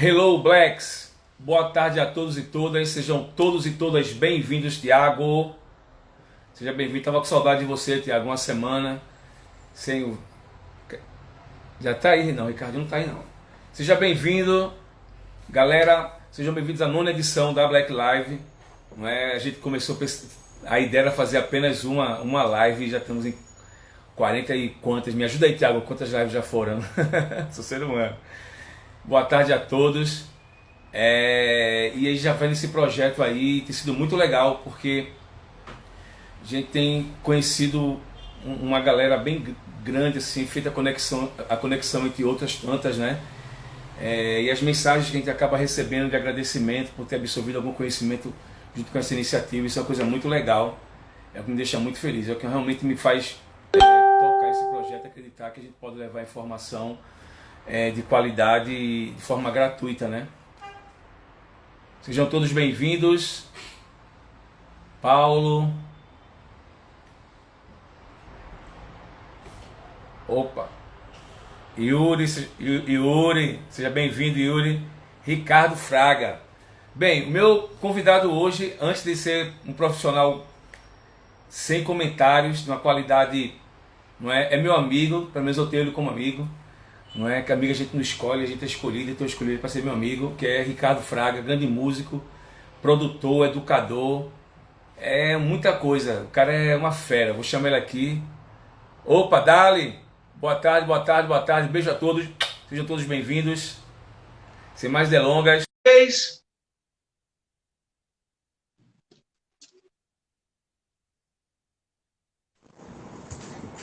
Hello Blacks, boa tarde a todos e todas, sejam todos e todas bem-vindos, Thiago. Seja bem-vindo, estava com saudade de você, Thiago, uma semana sem o... Já tá aí? Não, o Ricardo não tá aí não. Seja bem-vindo, galera, sejam bem-vindos à nona edição da Black Live. Não é? A gente começou, a ideia era fazer apenas uma live e já estamos em 40 e quantas, me ajuda aí, Thiago, quantas lives já foram? Sou ser humano. Boa tarde a todos. E aí já vai nesse projeto aí, tem sido muito legal porque a gente tem conhecido uma galera bem grande, assim, feita a conexão entre outras tantas, né? E as mensagens que a gente acaba recebendo de agradecimento por ter absorvido algum conhecimento junto com essa iniciativa, isso é uma coisa muito legal, é o que me deixa muito feliz, é o que realmente me faz tocar esse projeto, acreditar que a gente pode levar informação de qualidade de forma gratuita, né? Sejam todos bem-vindos. Paulo. Opa. Yuri, seja bem-vindo, Yuri. Ricardo Fraga. Bem, o meu convidado hoje, antes de ser um profissional sem comentários, de uma qualidade, não é meu amigo, pelo menos eu tenho ele como amigo. Não é que amigo a gente não escolhe, a gente é escolhido, então eu escolhi ele para ser meu amigo, que é Ricardo Fraga, grande músico, produtor, educador, é muita coisa, o cara é uma fera, vou chamar ele aqui. Opa, Dali, boa tarde, boa tarde, boa tarde, beijo a todos, sejam todos bem-vindos, sem mais delongas.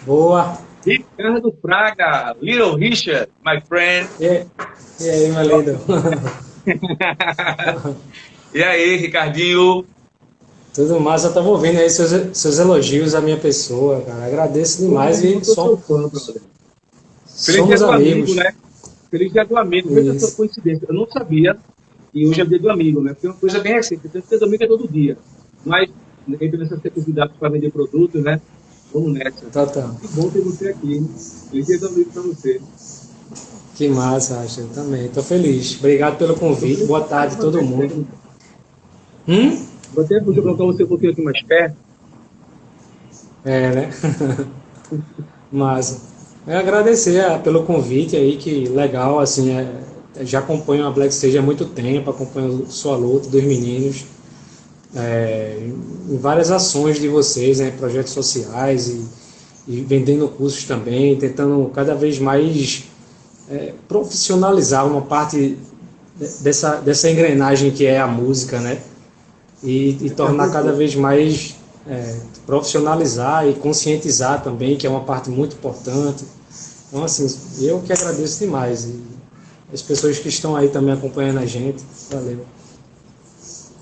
Boa! Ricardo Fraga, Little Richard, my friend. E aí, meu lindo? E aí, Ricardinho? Tudo massa, eu tava ouvindo aí seus elogios à minha pessoa, cara. Agradeço demais Eu e sou seu fã, brother. Feliz dia somos do amigo, amigos. né? Feliz dia do amigo. Veja essa Isso. coincidência. Eu não sabia que hoje é dia do amigo, né? Porque é uma coisa bem recente. Dia do amigo é todo dia. Mas, entre essas necessidades para vender produtos, né? Vamos nessa. Total. Que bom ter você aqui, hein? Feliz dia do amigo para você. Que massa, acho. Eu também. Tô feliz. Obrigado pelo Eu convite. falei Boa que tarde a fazer todo essa mundo. pergunta. Hum? Vou até colocar você um pouquinho aqui mais perto. É, né? Massa. Eu agradecer pelo convite aí, que legal, assim, já acompanho a Black Stage há muito tempo, acompanho sua luta dos meninos. Em várias ações de vocês, né, projetos sociais e vendendo cursos também, tentando cada vez mais profissionalizar uma parte dessa engrenagem que é a música, né, e tornar cada vez mais profissionalizar e conscientizar também, que é uma parte muito importante. Então, assim, eu que agradeço demais e as pessoas que estão aí também acompanhando a gente, valeu.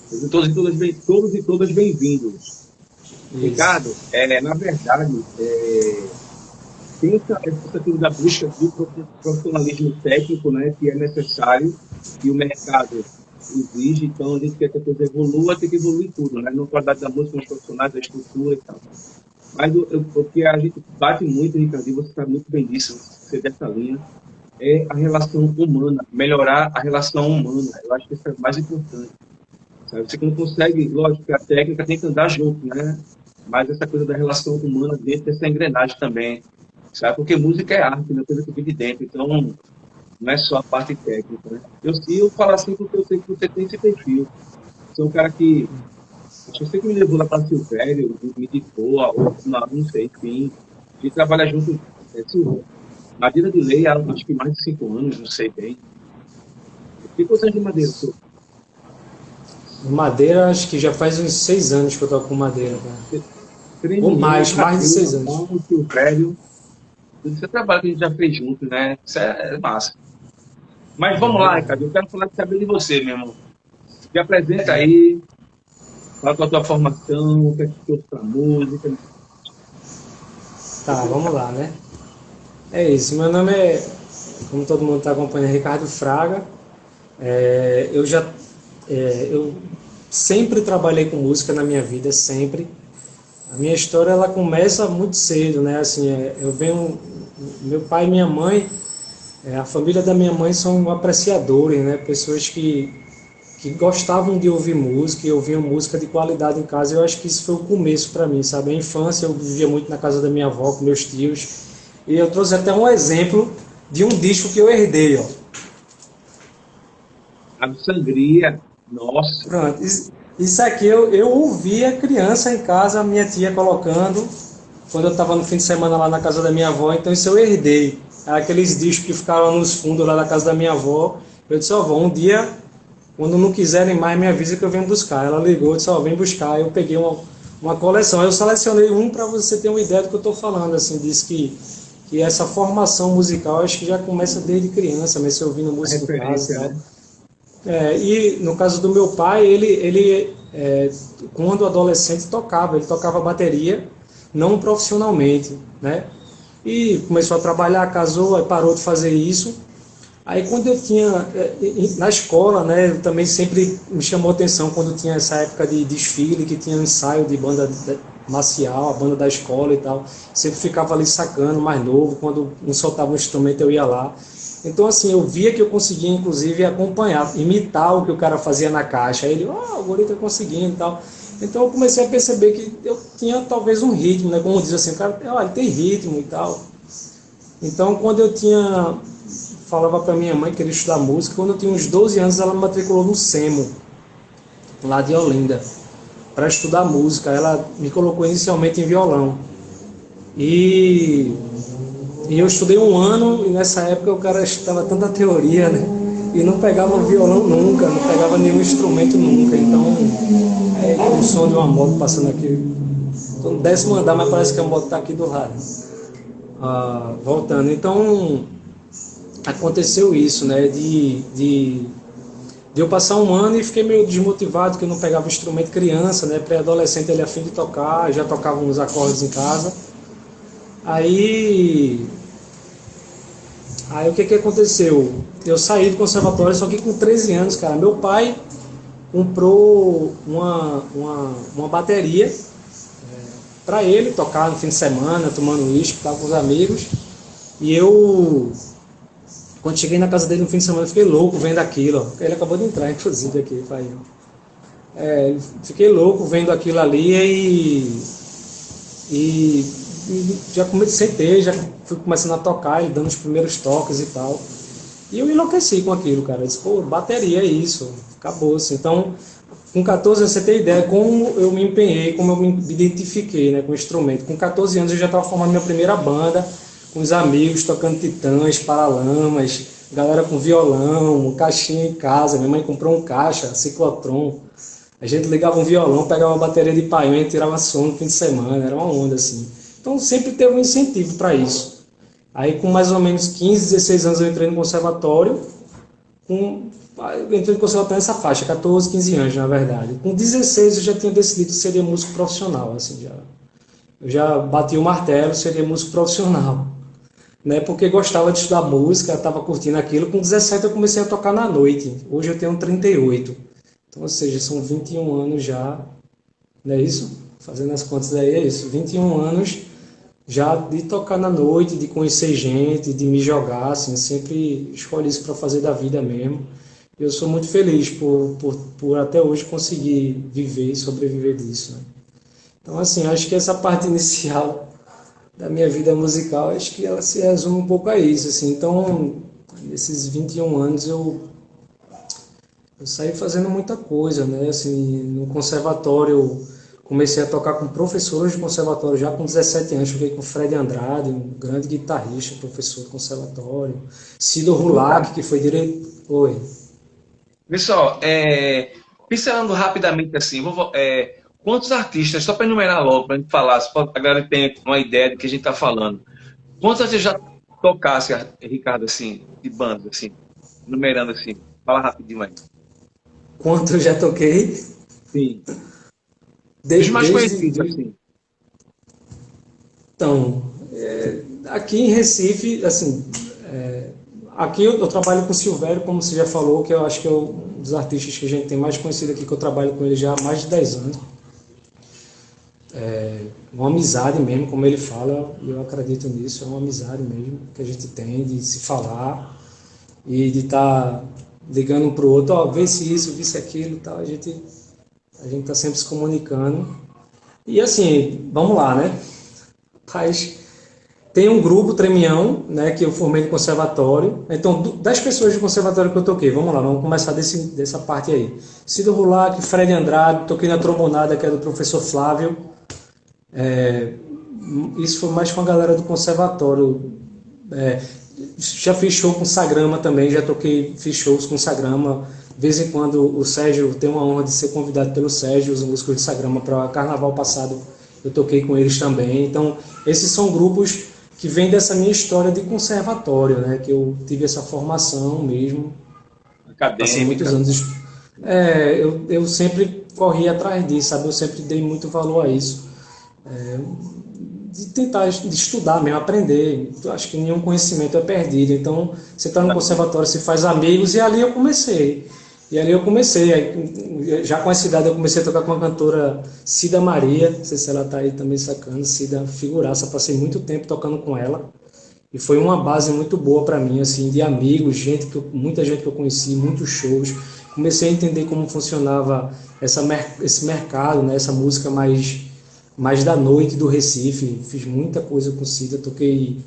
Sejam todos e todas bem-vindos. Isso. Ricardo, na verdade, tem essa coisa da busca do profissionalismo técnico, né, que é necessário e o mercado exige, então a gente quer que a coisa evolua, tem que evoluir tudo, né, na qualidade da música, nos profissionais, da estrutura e tal. Mas o que a gente bate muito, Ricardo, e você sabe muito bem disso, você é dessa linha, é a relação humana, melhorar a relação humana. Eu acho que isso é o mais importante. Sabe? Você não consegue, lógico que a técnica tem que andar junto, né? Mas essa coisa da relação humana dentro dessa engrenagem também, sabe? Porque música é arte, né? Coisa que vem de dentro, então não é só a parte técnica, né? Eu falo assim porque eu sei que você tem esse perfil. Você é um cara que, acho que você que me levou lá para Silvério, me indicou, ou não sei, enfim, a gente trabalha junto, Madeira de Lei há acho que mais de 5 anos, não sei bem. Que coisa de madeira, senhor? Madeira, acho que já faz uns 6 anos que eu toco com madeira, cara. Ou Tremembé, mais de madeira, 6 anos. pão, Silvério. Esse é trabalho que a gente já fez juntos, né? Isso é massa. Mas É vamos lá, verdade. Ricardo. Eu quero saber de você, meu irmão. Me apresenta aí, fala com a tua formação, o que é que tu trouxe pra música. Tá, vamos lá, né? É isso, meu nome é, como todo mundo está acompanhando, Ricardo Fraga. Eu já, eu sempre trabalhei com música na minha vida, sempre. A minha história ela começa muito cedo, né? Assim, eu venho, meu pai e minha mãe A família da minha mãe são apreciadores, né? Pessoas que gostavam de ouvir música e ouviam música de qualidade em casa. Eu acho que isso foi o começo para mim, sabe? A infância eu vivia muito na casa da minha avó com meus tios. E eu trouxe até um exemplo de um disco que eu herdei, ó. A sangria, nossa. Pronto, isso aqui eu ouvia criança em casa, a minha tia colocando, quando eu estava no fim de semana lá na casa da minha avó, então isso eu herdei. Aqueles discos que ficaram nos fundos lá da casa da minha avó. Eu disse, ó, vó, um dia, quando não quiserem mais, me avisa que eu venho buscar. Ela ligou, disse, ó, vem buscar. Eu peguei uma coleção. Eu selecionei um para você ter uma ideia do que eu estou falando, assim, disse que essa formação musical, acho que já começa desde criança, mas você ouvindo A música em casa e referência, tal. né? E no caso do meu pai, quando adolescente ele tocava bateria, não profissionalmente, né? E começou a trabalhar, casou, aí parou de fazer isso. Aí quando eu tinha, na escola, né, eu também sempre me chamou a atenção quando tinha essa época de desfile, que tinha um ensaio de banda marcial, a banda da escola e tal. Sempre ficava ali sacando, mais novo, quando um soltava um instrumento eu ia lá. Então assim, eu via que eu conseguia inclusive acompanhar, imitar o que o cara fazia na caixa. Aí ele, o guri tá conseguindo e tal. Então eu comecei a perceber que eu tinha talvez um ritmo, né, como diz assim, o cara, ele tem ritmo e tal. Então quando eu tinha falava para minha mãe que queria estudar música. Quando eu tinha uns 12 anos, ela me matriculou no SEMO, lá de Olinda, para estudar música. Ela me colocou inicialmente em violão. E, e eu estudei um ano, e nessa época o cara estudava tanta teoria, né? E não pegava um violão nunca, não pegava nenhum instrumento nunca. Então, o som de uma moto passando aqui. Estou no 10º andar, mas parece que a moto está aqui do lado. Voltando. Então, aconteceu isso, né? De eu passar um ano e fiquei meio desmotivado, que eu não pegava instrumento criança, né? Pré-adolescente ele a fim de tocar, já tocava uns acordes em casa. Aí, aí o que que aconteceu? Eu saí do conservatório, só que com 13 anos, cara. Meu pai comprou uma bateria para ele tocar no fim de semana, tomando uísque, tava com os amigos. E eu, quando cheguei na casa dele no fim de semana, fiquei louco vendo aquilo. Ó. Ele acabou de entrar, inclusive, aqui. Fiquei louco vendo aquilo ali e já sentei, já fui começando a tocar, ele dando os primeiros toques e tal. E eu enlouqueci com aquilo, cara. Eu disse, pô, bateria é isso, acabou-se. Então, com 14 anos, você tem ideia como eu me empenhei, como eu me identifiquei, né, com o instrumento. Com 14 anos eu já estava formando minha primeira banda, com os amigos, tocando Titãs, Paralamas, galera com violão, caixinha em casa. Minha mãe comprou um caixa, ciclotron. A gente ligava um violão, pegava uma bateria de paião e tirava som no fim de semana, era uma onda assim. Então sempre teve um incentivo para isso. Aí com mais ou menos 15, 16 anos eu entrei no conservatório, eu entrei no conservatório nessa faixa, 14, 15 anos na verdade. Com 16 eu já tinha decidido que seria músico profissional, assim, eu já bati o martelo, seria músico profissional. Né, porque gostava de estudar música, estava curtindo aquilo. Com 17 eu comecei a tocar na noite. Hoje eu tenho 38. Então, ou seja, são 21 anos já, não é isso? Fazendo as contas aí é isso, 21 anos já de tocar na noite, de conhecer gente, de me jogar, assim, sempre escolhi isso para fazer da vida mesmo. Eu sou muito feliz por até hoje conseguir viver e sobreviver disso. Né? Então, assim, acho que essa parte inicial da minha vida musical, acho que ela se resume um pouco a isso. Assim. Então, nesses 21 anos eu saí fazendo muita coisa, né? Assim, no conservatório, comecei a tocar com professores de conservatório já com 17 anos. Joguei com Fred Andrade, um grande guitarrista, professor de conservatório. Cido Rulac, que foi direito. Oi. Pessoal, pincelando rapidamente assim, quantos artistas, só para enumerar logo, para a gente falar, para a galera ter uma ideia do que a gente está falando. Quantos artistas já tocasse, Ricardo, assim, de banda, assim, enumerando assim? Fala rapidinho aí. Quanto eu já toquei? Sim. Os mais conhecidos, Desde. assim. Então, aqui em Recife, assim, aqui eu trabalho com o Silvério, como você já falou, que eu acho que é um dos artistas que a gente tem mais conhecido aqui, que eu trabalho com ele já há mais de 10 anos. Uma amizade mesmo, como ele fala, e eu acredito nisso, é uma amizade mesmo que a gente tem de se falar. e de estar ligando um para o outro, ó, vê se isso, vê se aquilo e tal, a gente está sempre se comunicando. E assim, vamos lá, né? Mas tem um grupo, Tremião, né, que eu formei no conservatório. Então, das pessoas do conservatório que eu toquei, vamos lá, vamos começar dessa parte aí. Cido Rulac, Fred Andrade, toquei na trombonada, que é do professor Flávio. Isso foi mais com a galera do conservatório. É, já fiz show com Sagrama também, fiz shows com Sagrama. De vez em quando o Sérgio, tem uma honra de ser convidado pelo Sérgio, os músicos de Sagrama, para carnaval passado eu toquei com eles também. Então, esses são grupos que vêm dessa minha história de conservatório, né? Que eu tive essa formação mesmo. Passei muitos Acadêmica. anos. Eu sempre corri atrás disso, sabe? Eu sempre dei muito valor a isso. De tentar de estudar mesmo, aprender. Eu acho que nenhum conhecimento é perdido. Então, você está no conservatório, você faz amigos, e ali eu comecei. Já com essa idade eu comecei a tocar com a cantora Cida Maria, não sei se ela está aí também sacando, Cida, figuraça, passei muito tempo tocando com ela. E foi uma base muito boa para mim, assim, de amigos, muita gente que eu conheci, muitos shows. Comecei a entender como funcionava esse mercado, né, essa música mais da noite do Recife. Fiz muita coisa com Cida, toquei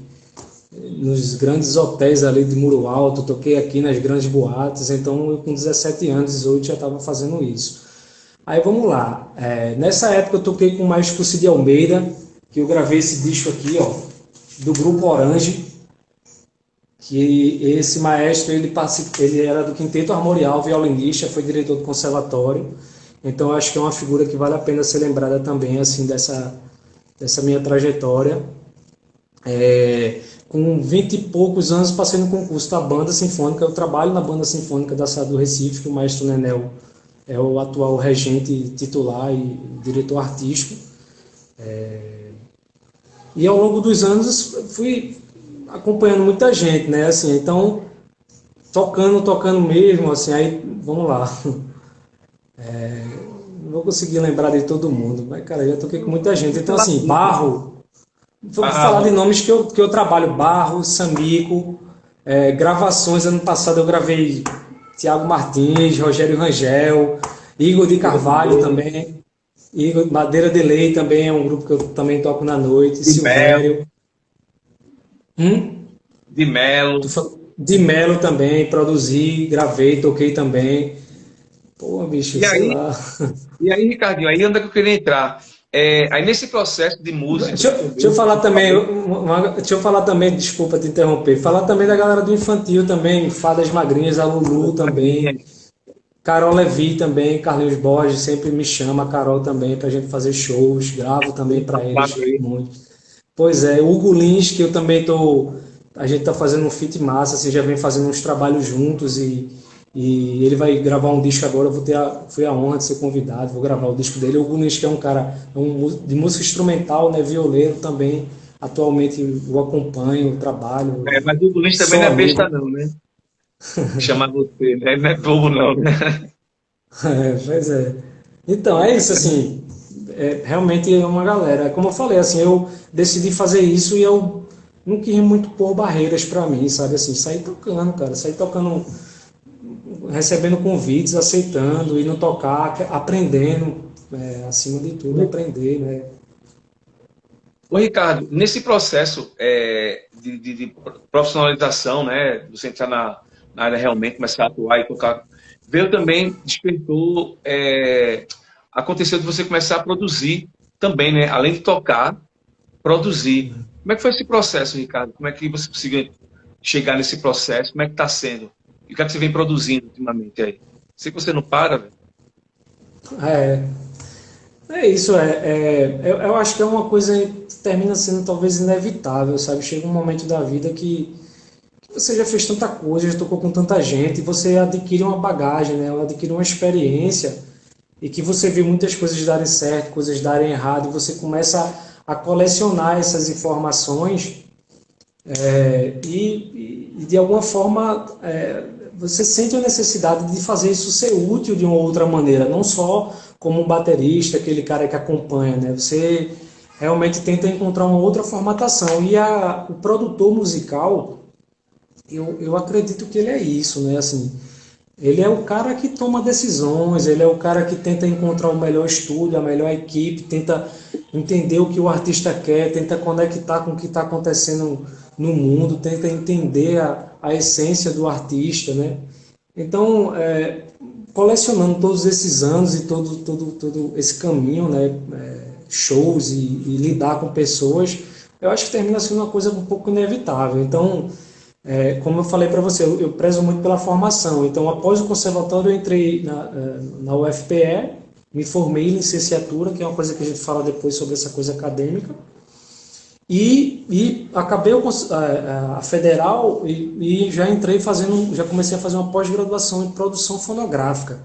nos grandes hotéis ali de Muro Alto, toquei aqui nas grandes boates, então eu com 17 anos, 18 já estava fazendo isso. Aí vamos lá, nessa época eu toquei com o maestro Cid Almeida, que eu gravei esse disco aqui, ó, do Grupo Orange, que esse maestro ele era do Quinteto Armorial, violinista, foi diretor do conservatório, então acho que é uma figura que vale a pena ser lembrada também, assim, dessa minha trajetória. Com 20 e poucos anos passei no concurso da Banda Sinfônica, eu trabalho na Banda Sinfônica da cidade do Recife, que o maestro Nenel é o atual regente titular e diretor artístico. E ao longo dos anos fui acompanhando muita gente, né? Assim, então, tocando mesmo, assim, aí, vamos lá. Não vou conseguir lembrar de todo mundo, mas, cara, já toquei com muita gente. Então, assim, vou falar de nomes que eu trabalho, Barro, Samico, gravações, ano passado eu gravei Tiago Martins, Rogério Rangel, Igor de Carvalho também, Igor Madeira de Lei também é um grupo que eu também toco na noite, Silvério. De Melo. De Melo também, produzi, gravei, toquei também. Pô, bicho, E sei aí, lá. e aí, Ricardinho, aí onde é que eu queria entrar? Aí nesse processo de música Deixa eu falar também, deixa eu falar também, desculpa te interromper, falar também da galera do infantil também, Fadas Magrinhas, a Lulu também, Carol Levi também, Carlinhos Borges sempre me chama, a Carol também, pra gente fazer shows, gravo também para eles muito. Pois é, Hugo Lins, que eu também a gente tá fazendo um feat massa, assim, já vem fazendo uns trabalhos juntos e ele vai gravar um disco agora, fui a honra de ser convidado, vou gravar o disco dele. O Gunis, que é um cara de música instrumental, né, violeiro também, atualmente o acompanho, o trabalho. Mas o Luiz também não é besta não, né? Chamar você, né? Não é bobo não, né? Pois é. Então, é isso, assim, realmente é uma galera. Como eu falei, assim, eu decidi fazer isso e eu não quis muito pôr barreiras para mim, sabe, assim, sair tocando, cara, recebendo convites, aceitando, indo tocar, aprendendo, acima de tudo, aprender, né? Ô, Ricardo, nesse processo de profissionalização, né, você entrar na área realmente, começar a atuar e tocar, veio também, despertou, aconteceu de você começar a produzir também, né, além de tocar, produzir. Como é que foi esse processo, Ricardo? Como é que você conseguiu chegar nesse processo? Como é que está sendo? E o que é que você vem produzindo ultimamente aí? Sei que você não para, velho. É isso, eu acho que é uma coisa que termina sendo talvez inevitável, sabe? Chega um momento da vida que você já fez tanta coisa, já tocou com tanta gente, e você adquire uma bagagem, né? Adquire uma experiência, e que você vê muitas coisas darem certo, coisas darem errado, e você começa a colecionar essas informações, e de alguma forma você sente a necessidade de fazer isso ser útil de uma outra maneira, não só como um baterista, aquele cara que acompanha, né? Você realmente tenta encontrar uma outra formatação. E o produtor musical, eu acredito que ele é isso, né? Assim, ele é o cara que toma decisões, ele é o cara que tenta encontrar o melhor estúdio, a melhor equipe, tenta entender o que o artista quer, tenta conectar com o que está acontecendo no mundo, tenta entender a essência do artista, né? Então, colecionando todos esses anos e todo esse caminho, né? Shows e lidar com pessoas, eu acho que termina sendo uma coisa um pouco inevitável. Então, como eu falei para você, eu prezo muito pela formação. Então, após o conservatório, eu entrei na UFPE, me formei em licenciatura, que é uma coisa que a gente fala depois sobre essa coisa acadêmica, e acabei a federal e já entrei já comecei a fazer uma pós-graduação em produção fonográfica,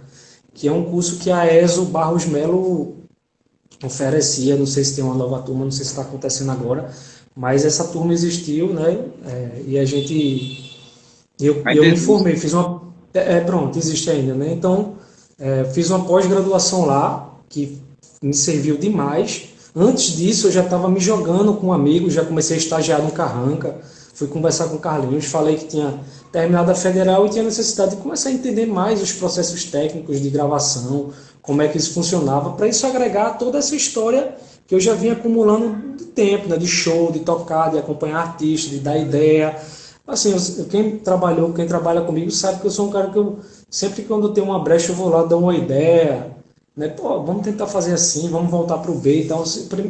que é um curso que a ESO Barros Melo oferecia. Não sei se tem uma nova turma, não sei se está acontecendo agora, mas essa turma existiu, né? E a gente, eu Ainda me existe. formei, fiz uma, pronto, existe ainda, né? Então, fiz uma pós-graduação lá que me serviu demais. Antes disso, eu já estava me jogando com um amigo, já comecei a estagiar no Carranca, fui conversar com o Carlinhos, falei que tinha terminado a federal e tinha necessidade de começar a entender mais os processos técnicos de gravação, como é que isso funcionava, para isso agregar toda essa história que eu já vinha acumulando de tempo, né, de show, de tocar, de acompanhar artistas, de dar ideia. Assim, quem trabalha comigo sabe que eu sou um cara que sempre quando tem uma brecha eu vou lá dar uma ideia, né? Pô, vamos tentar fazer assim, vamos voltar para o B. Então,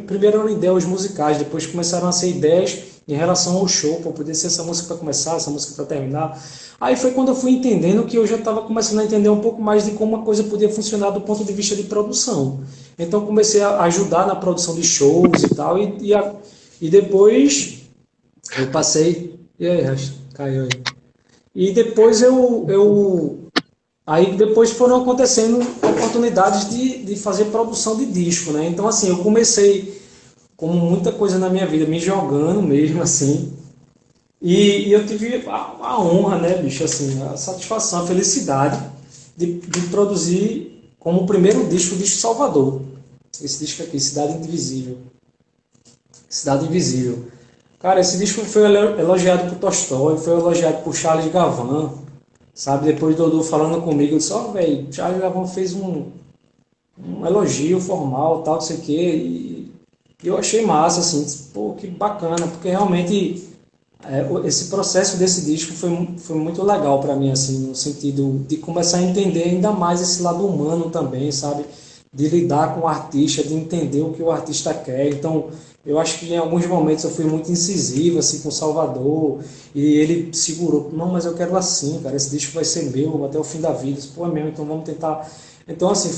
primeiro eram ideias musicais, depois começaram a ser ideias em relação ao show, para poder ser essa música para começar, essa música para terminar. Aí foi quando eu fui entendendo que eu já estava começando a entender um pouco mais de como a coisa podia funcionar do ponto de vista de produção. Então comecei a ajudar na produção de shows e tal, e depois eu passei. E aí, caiu aí. E depois aí depois foram acontecendo oportunidades de fazer produção de disco, né? Então, assim, eu comecei, como muita coisa na minha vida, me jogando mesmo, assim. E eu tive a honra, né, bicho, assim, a satisfação, a felicidade de produzir como primeiro disco o disco Salvador. Esse disco aqui, Cidade Invisível. Cidade Invisível. Cara, esse disco foi elogiado por Tolstói, foi elogiado por Charles Gavan, sabe? Depois do Dodô falando comigo, eu disse, ó, velho, Charles Gavan fez um elogio formal, tal, não sei o quê, e eu achei massa, assim, disse, pô, que bacana, porque realmente esse processo desse disco foi muito legal para mim, assim, no sentido de começar a entender ainda mais esse lado humano também, sabe? De lidar com o artista, de entender o que o artista quer. Então, eu acho que em alguns momentos eu fui muito incisivo, assim, com o Salvador, e ele segurou, não, mas eu quero assim, cara, esse disco vai ser meu até o fim da vida. Eu disse, pô, é meu, então vamos tentar. Então, assim,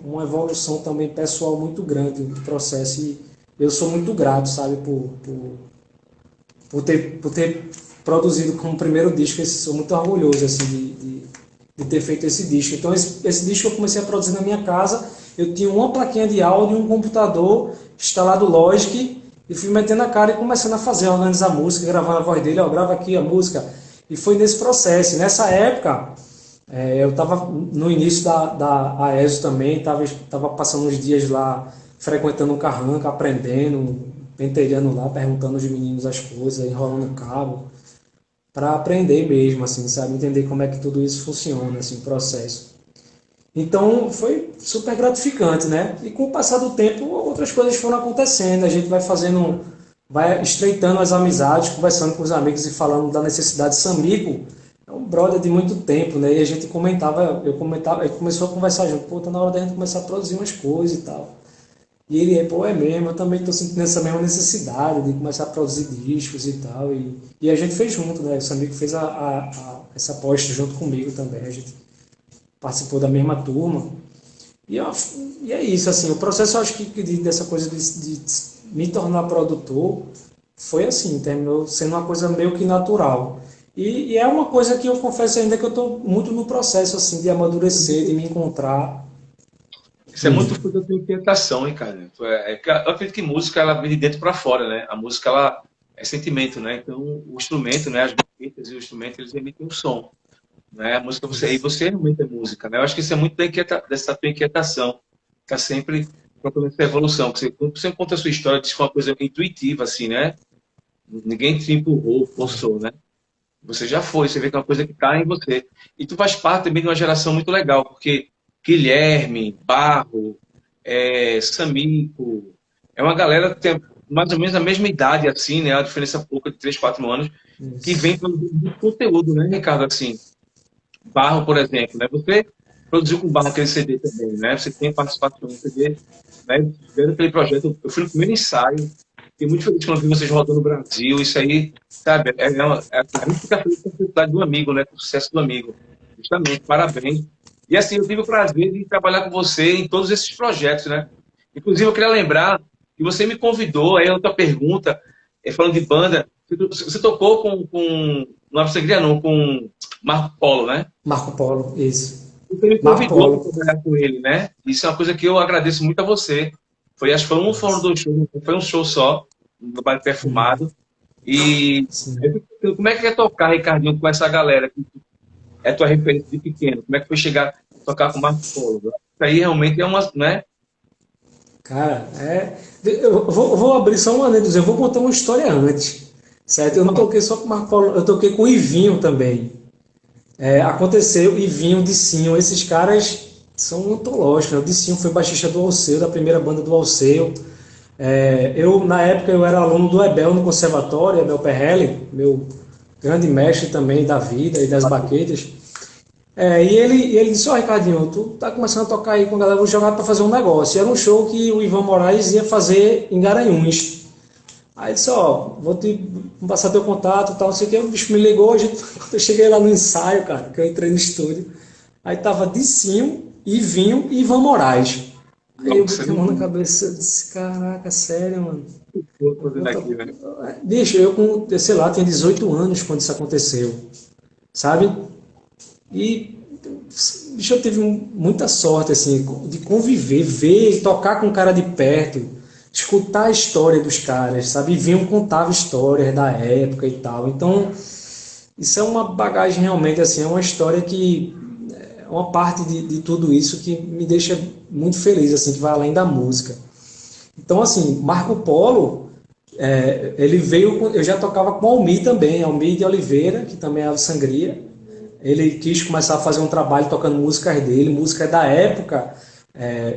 uma evolução também pessoal muito grande do processo, e eu sou muito grato, sabe, por ter produzido como primeiro disco. Sou muito orgulhoso assim, de ter feito esse disco. Então, esse disco eu comecei a produzir na minha casa. Eu tinha uma plaquinha de áudio, um computador instalado Logic, e fui metendo a cara e começando a fazer, organizar a música, gravando a voz dele, ó, grava aqui a música. E foi nesse processo. E nessa época, eu estava no início da AESO também, estava passando uns dias lá, frequentando um carranca, aprendendo, pentelhando lá, perguntando aos meninos as coisas, enrolando cabo, para aprender mesmo, assim, sabe? Entender como é que tudo isso funciona, assim, o processo. Então foi super gratificante, né? E com o passar do tempo, outras coisas foram acontecendo, a gente vai fazendo, vai estreitando as amizades, conversando com os amigos e falando da necessidade. Samico é um brother de muito tempo, né? E a gente comentava, ele começou a conversar junto, pô, tá na hora da gente começar a produzir umas coisas e tal. E ele, pô, é mesmo, eu também estou sentindo essa mesma necessidade de começar a produzir discos e tal. E a gente fez junto, né? Esse amigo fez essa aposta junto comigo também. A gente participou da mesma turma. E é isso, assim, o processo, eu acho que dessa coisa de me tornar produtor foi assim, terminou sendo uma coisa meio que natural. E é uma coisa que eu confesso ainda que eu estou muito no processo, assim, de amadurecer, de me encontrar. Isso é muito fruto da tua inquietação, hein, cara? Eu acredito que música, ela vem de dentro para fora, né? A música, ela é sentimento, né? Então, o instrumento, né? As baquetas e o instrumento, eles emitem um som, né? A música, e você realmente é música, né? Eu acho que isso é muito dessa tua inquietação. Tá sempre procurando essa evolução. Quando você conta a sua história, diz que é uma coisa intuitiva, assim, né? Ninguém te empurrou, forçou, né? Você já foi, você vê que é uma coisa que está em você. E tu faz parte também de uma geração muito legal, porque Guilherme, Barro, Samico, é uma galera que tem mais ou menos a mesma idade, assim, né? A diferença pouca de 3 4 anos, que vem Isso. produzindo muito conteúdo, né, Ricardo? Assim, Barro, por exemplo, né? Você produziu com Barro aquele CD também, né? Você tem participação no CD, né? Vendo aquele projeto, eu fui no primeiro ensaio, fiquei muito feliz quando vi vocês rodando no Brasil, isso aí, sabe? A gente fica feliz com a felicidade do amigo, né? Com o sucesso do amigo. Justamente, parabéns. E assim, eu tive o prazer de trabalhar com você em todos esses projetos, né? Inclusive, eu queria lembrar que você me convidou, aí outra pergunta, falando de banda, você tocou não é Sangria não, com Marco Polo, né? Marco Polo, isso. Você me Marco convidou para Polo. trabalhar com ele, né? Isso é uma coisa que eu agradeço muito a você. Acho que foi foram dois shows, foi um show só, um trabalho perfumado. E Sim. como é que é tocar, Ricardinho, com essa galera que é tua referência de pequeno? Como é que foi chegar a tocar com o Marco Polo? Isso aí realmente é uma, né? Cara, eu vou abrir só uma anedota, eu vou contar uma história antes, certo? Eu não toquei só com o Marco Paulo, eu toquei com o Ivinho também. Aconteceu, Ivinho, Dicinho, esses caras são antológicos, né? O Dicinho foi baixista do Alceu, da primeira banda do Alceu. Na época, eu era aluno do Ebel no conservatório, Ebel Perrelli, meu grande mestre também da vida e das baquetas. E ele disse, ó, Ricardinho, tu tá começando a tocar aí com a galera, vou jogar pra fazer um negócio. E era um show que o Ivan Moraes ia fazer em Garanhuns. Aí ele disse, ó, vou passar teu contato e tal, não sei o que. O bicho me ligou, quando eu cheguei lá no ensaio, cara, que eu entrei no estúdio, aí tava Dicinho, Ivinho e Ivan Moraes. Aí eu Nossa, botei a mão na cabeça e disse, caraca, sério, mano. estou Eu fazendo vou aqui, né? Bicho, sei lá, tinha 18 anos quando isso aconteceu, sabe? E, bicho, eu tive muita sorte, assim, de conviver, ver, tocar com o cara de perto, escutar a história dos caras, sabe? E vinham contava histórias da época e tal. Então, isso é uma bagagem realmente, assim, é uma história que é uma parte de tudo isso que me deixa muito feliz, assim, que vai além da música. Então, assim, Marco Polo, ele veio, eu já tocava com Almir também, Almir de Oliveira, que também é a Sangria. Ele quis começar a fazer um trabalho tocando músicas dele, música da época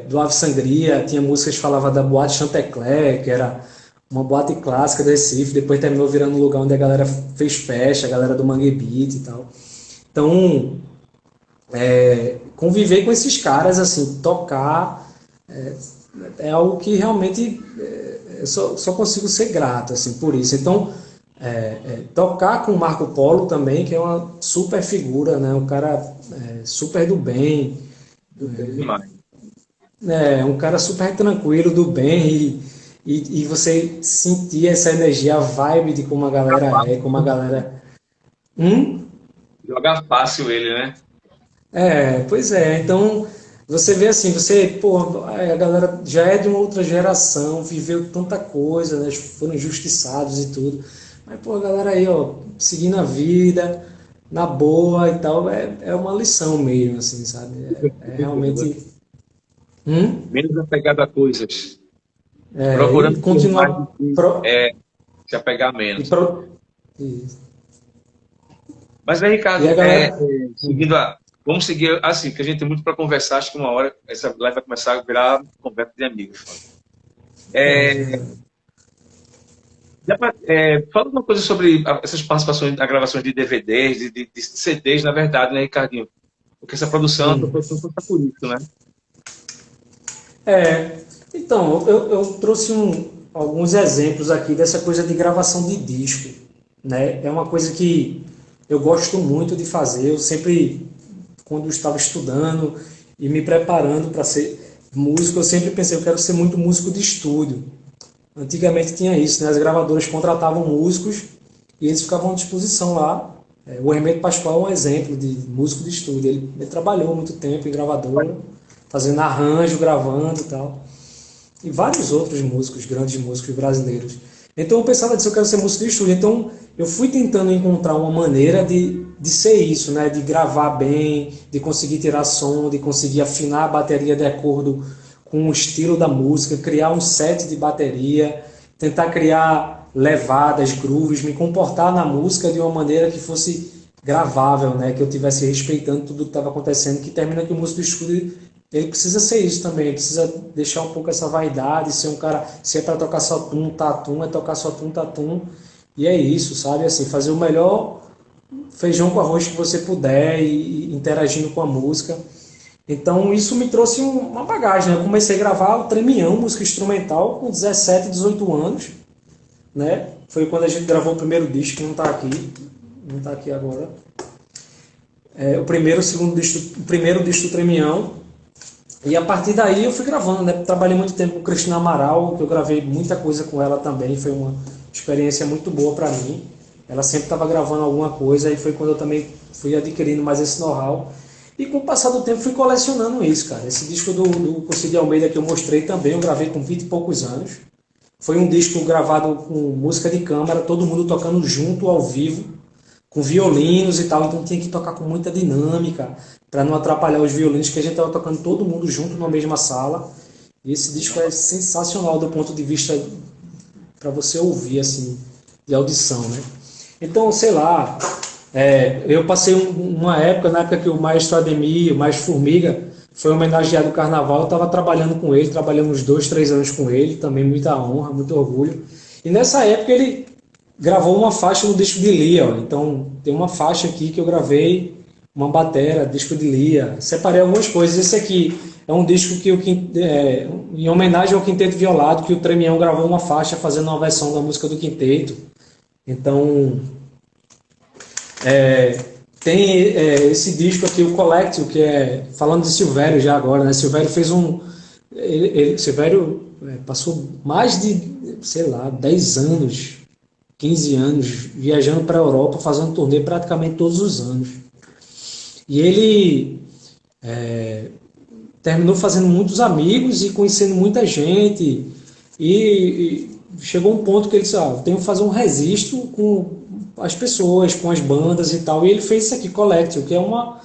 do Ave Sangria, tinha músicas que falava da Boate Chantecler, que era uma boate clássica do Recife, depois terminou virando um lugar onde a galera fez festa, a galera do Mangue Beat e tal. Então, conviver com esses caras, assim, tocar, é algo que realmente eu só consigo ser grato assim, por isso. Então, tocar com o Marco Polo também, que é uma super figura, né? Um cara super do bem, Demais. um cara super tranquilo, do bem, e você sentir essa energia, a vibe de como a galera é, como a galera. Hum? Joga fácil ele, né? Pois é, então você vê assim, pô, a galera já é de uma outra geração, viveu tanta coisa, né? Foram injustiçados e tudo. Mas, pô, a galera aí, ó, seguindo a vida, na boa e tal, é uma lição mesmo, assim, sabe? É realmente. Hum? Menos apegado a coisas. Procurando E ser mais do continuar. que se apegar E menos. pro, e, Mas aí, e a Ricardo, galera. vamos seguir assim, porque a gente tem muito para conversar. Acho que uma hora essa live vai começar a virar conversa de amigos. É, fala uma coisa sobre essas participações, a gravações de DVDs, de CDs, na verdade, né, Ricardinho? Porque essa produção, a tua Sim. produção passa por isso, né? É, então, eu trouxe alguns exemplos aqui dessa coisa de gravação de disco, né? É uma coisa que eu gosto muito de fazer. Eu sempre, quando eu estava estudando e me preparando para ser músico, eu sempre pensei, eu quero ser muito músico de estúdio. Antigamente tinha isso, né? As gravadoras contratavam músicos e eles ficavam à disposição lá. O Hermeto Pascoal é um exemplo de músico de estúdio. Ele trabalhou muito tempo em gravadora, fazendo arranjo, gravando e tal. E vários outros músicos, grandes músicos brasileiros. Então eu pensava disso, eu quero ser músico de estúdio. Então eu fui tentando encontrar uma maneira de ser isso, né? De gravar bem, de conseguir tirar som, de conseguir afinar a bateria de acordo com o estilo da música, criar um set de bateria, tentar criar levadas, grooves, me comportar na música de uma maneira que fosse gravável, né? Que eu tivesse respeitando tudo que estava acontecendo, que termina que o músico do estúdio ele precisa ser isso também, ele precisa deixar um pouco essa vaidade, ser um cara, se é para tocar só tum, tatum, é tocar só tum, tatum, e é isso, sabe? Assim, fazer o melhor feijão com arroz que você puder e interagindo com a música. Então isso me trouxe uma bagagem, né? Eu comecei a gravar o Tremião, música instrumental, com 17, 18 anos, né? Foi quando a gente gravou o primeiro disco, que não está aqui agora. O primeiro disco do Tremião. E a partir daí eu fui gravando, né? Trabalhei muito tempo com Cristina Amaral, que eu gravei muita coisa com ela também, foi uma experiência muito boa para mim. Ela sempre estava gravando alguma coisa e foi quando eu também fui adquirindo mais esse know-how. E com o passar do tempo fui colecionando isso, cara. Esse disco do Cocid de Almeida que eu mostrei também, eu gravei com 20 e poucos anos. Foi um disco gravado com música de câmara, todo mundo tocando junto, ao vivo, com violinos e tal, então tinha que tocar com muita dinâmica, para não atrapalhar os violinos, que a gente estava tocando todo mundo junto na mesma sala. E esse disco é sensacional do ponto de vista para você ouvir, assim, de audição, né? Então, sei lá, eu passei uma época, na época que o Maestro Ademir, o Maestro Formiga, foi homenageado no Carnaval, eu estava trabalhando com ele, trabalhamos 2, 3 anos com ele, também muita honra, muito orgulho. E nessa época ele gravou uma faixa no disco de Lia, ó. Então tem uma faixa aqui que eu gravei, uma batera, disco de Lia, separei algumas coisas. Esse aqui é um disco que em homenagem ao Quinteto Violado, que o Tremião gravou uma faixa fazendo uma versão da música do Quinteto. Então tem esse disco aqui, o Collective, que é falando de Silvério já agora, né? Silvério fez Silvério passou mais de, sei lá, 10 anos, 15 anos viajando para a Europa, fazendo turnê praticamente todos os anos. E ele terminou fazendo muitos amigos e conhecendo muita gente. E chegou um ponto que ele disse, tenho que fazer um registro com as pessoas, com as bandas e tal. E ele fez isso aqui, Collective, que é uma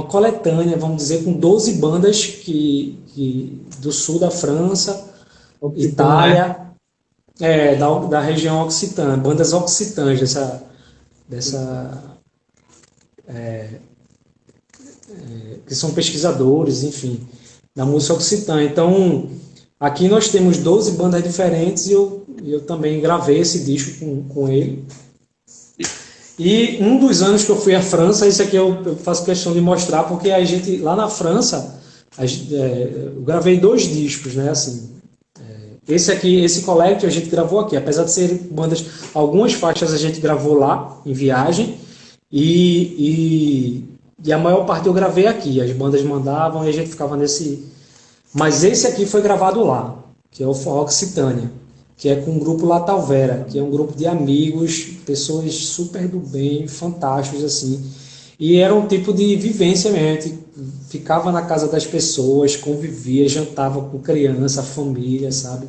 coletânea, vamos dizer, com 12 bandas do sul da França, Itália, da região occitana, bandas occitanas que são pesquisadores, enfim, da música occitana. Então, aqui nós temos 12 bandas diferentes e eu também gravei esse disco com ele. E um dos anos que eu fui à França, isso aqui eu faço questão de mostrar, porque a gente, lá na França, eu gravei 2 discos, né, assim. Esse aqui, esse Collective a gente gravou aqui, apesar de serem bandas, algumas faixas a gente gravou lá, em viagem, e a maior parte eu gravei aqui, as bandas mandavam e a gente ficava nesse... Mas esse aqui foi gravado lá, que é o Forró Occitânia, que é com o grupo La Talvera, que é um grupo de amigos, pessoas super do bem, fantásticos, assim. E era um tipo de vivência mesmo, a gente ficava na casa das pessoas, convivia, jantava com criança, família, sabe?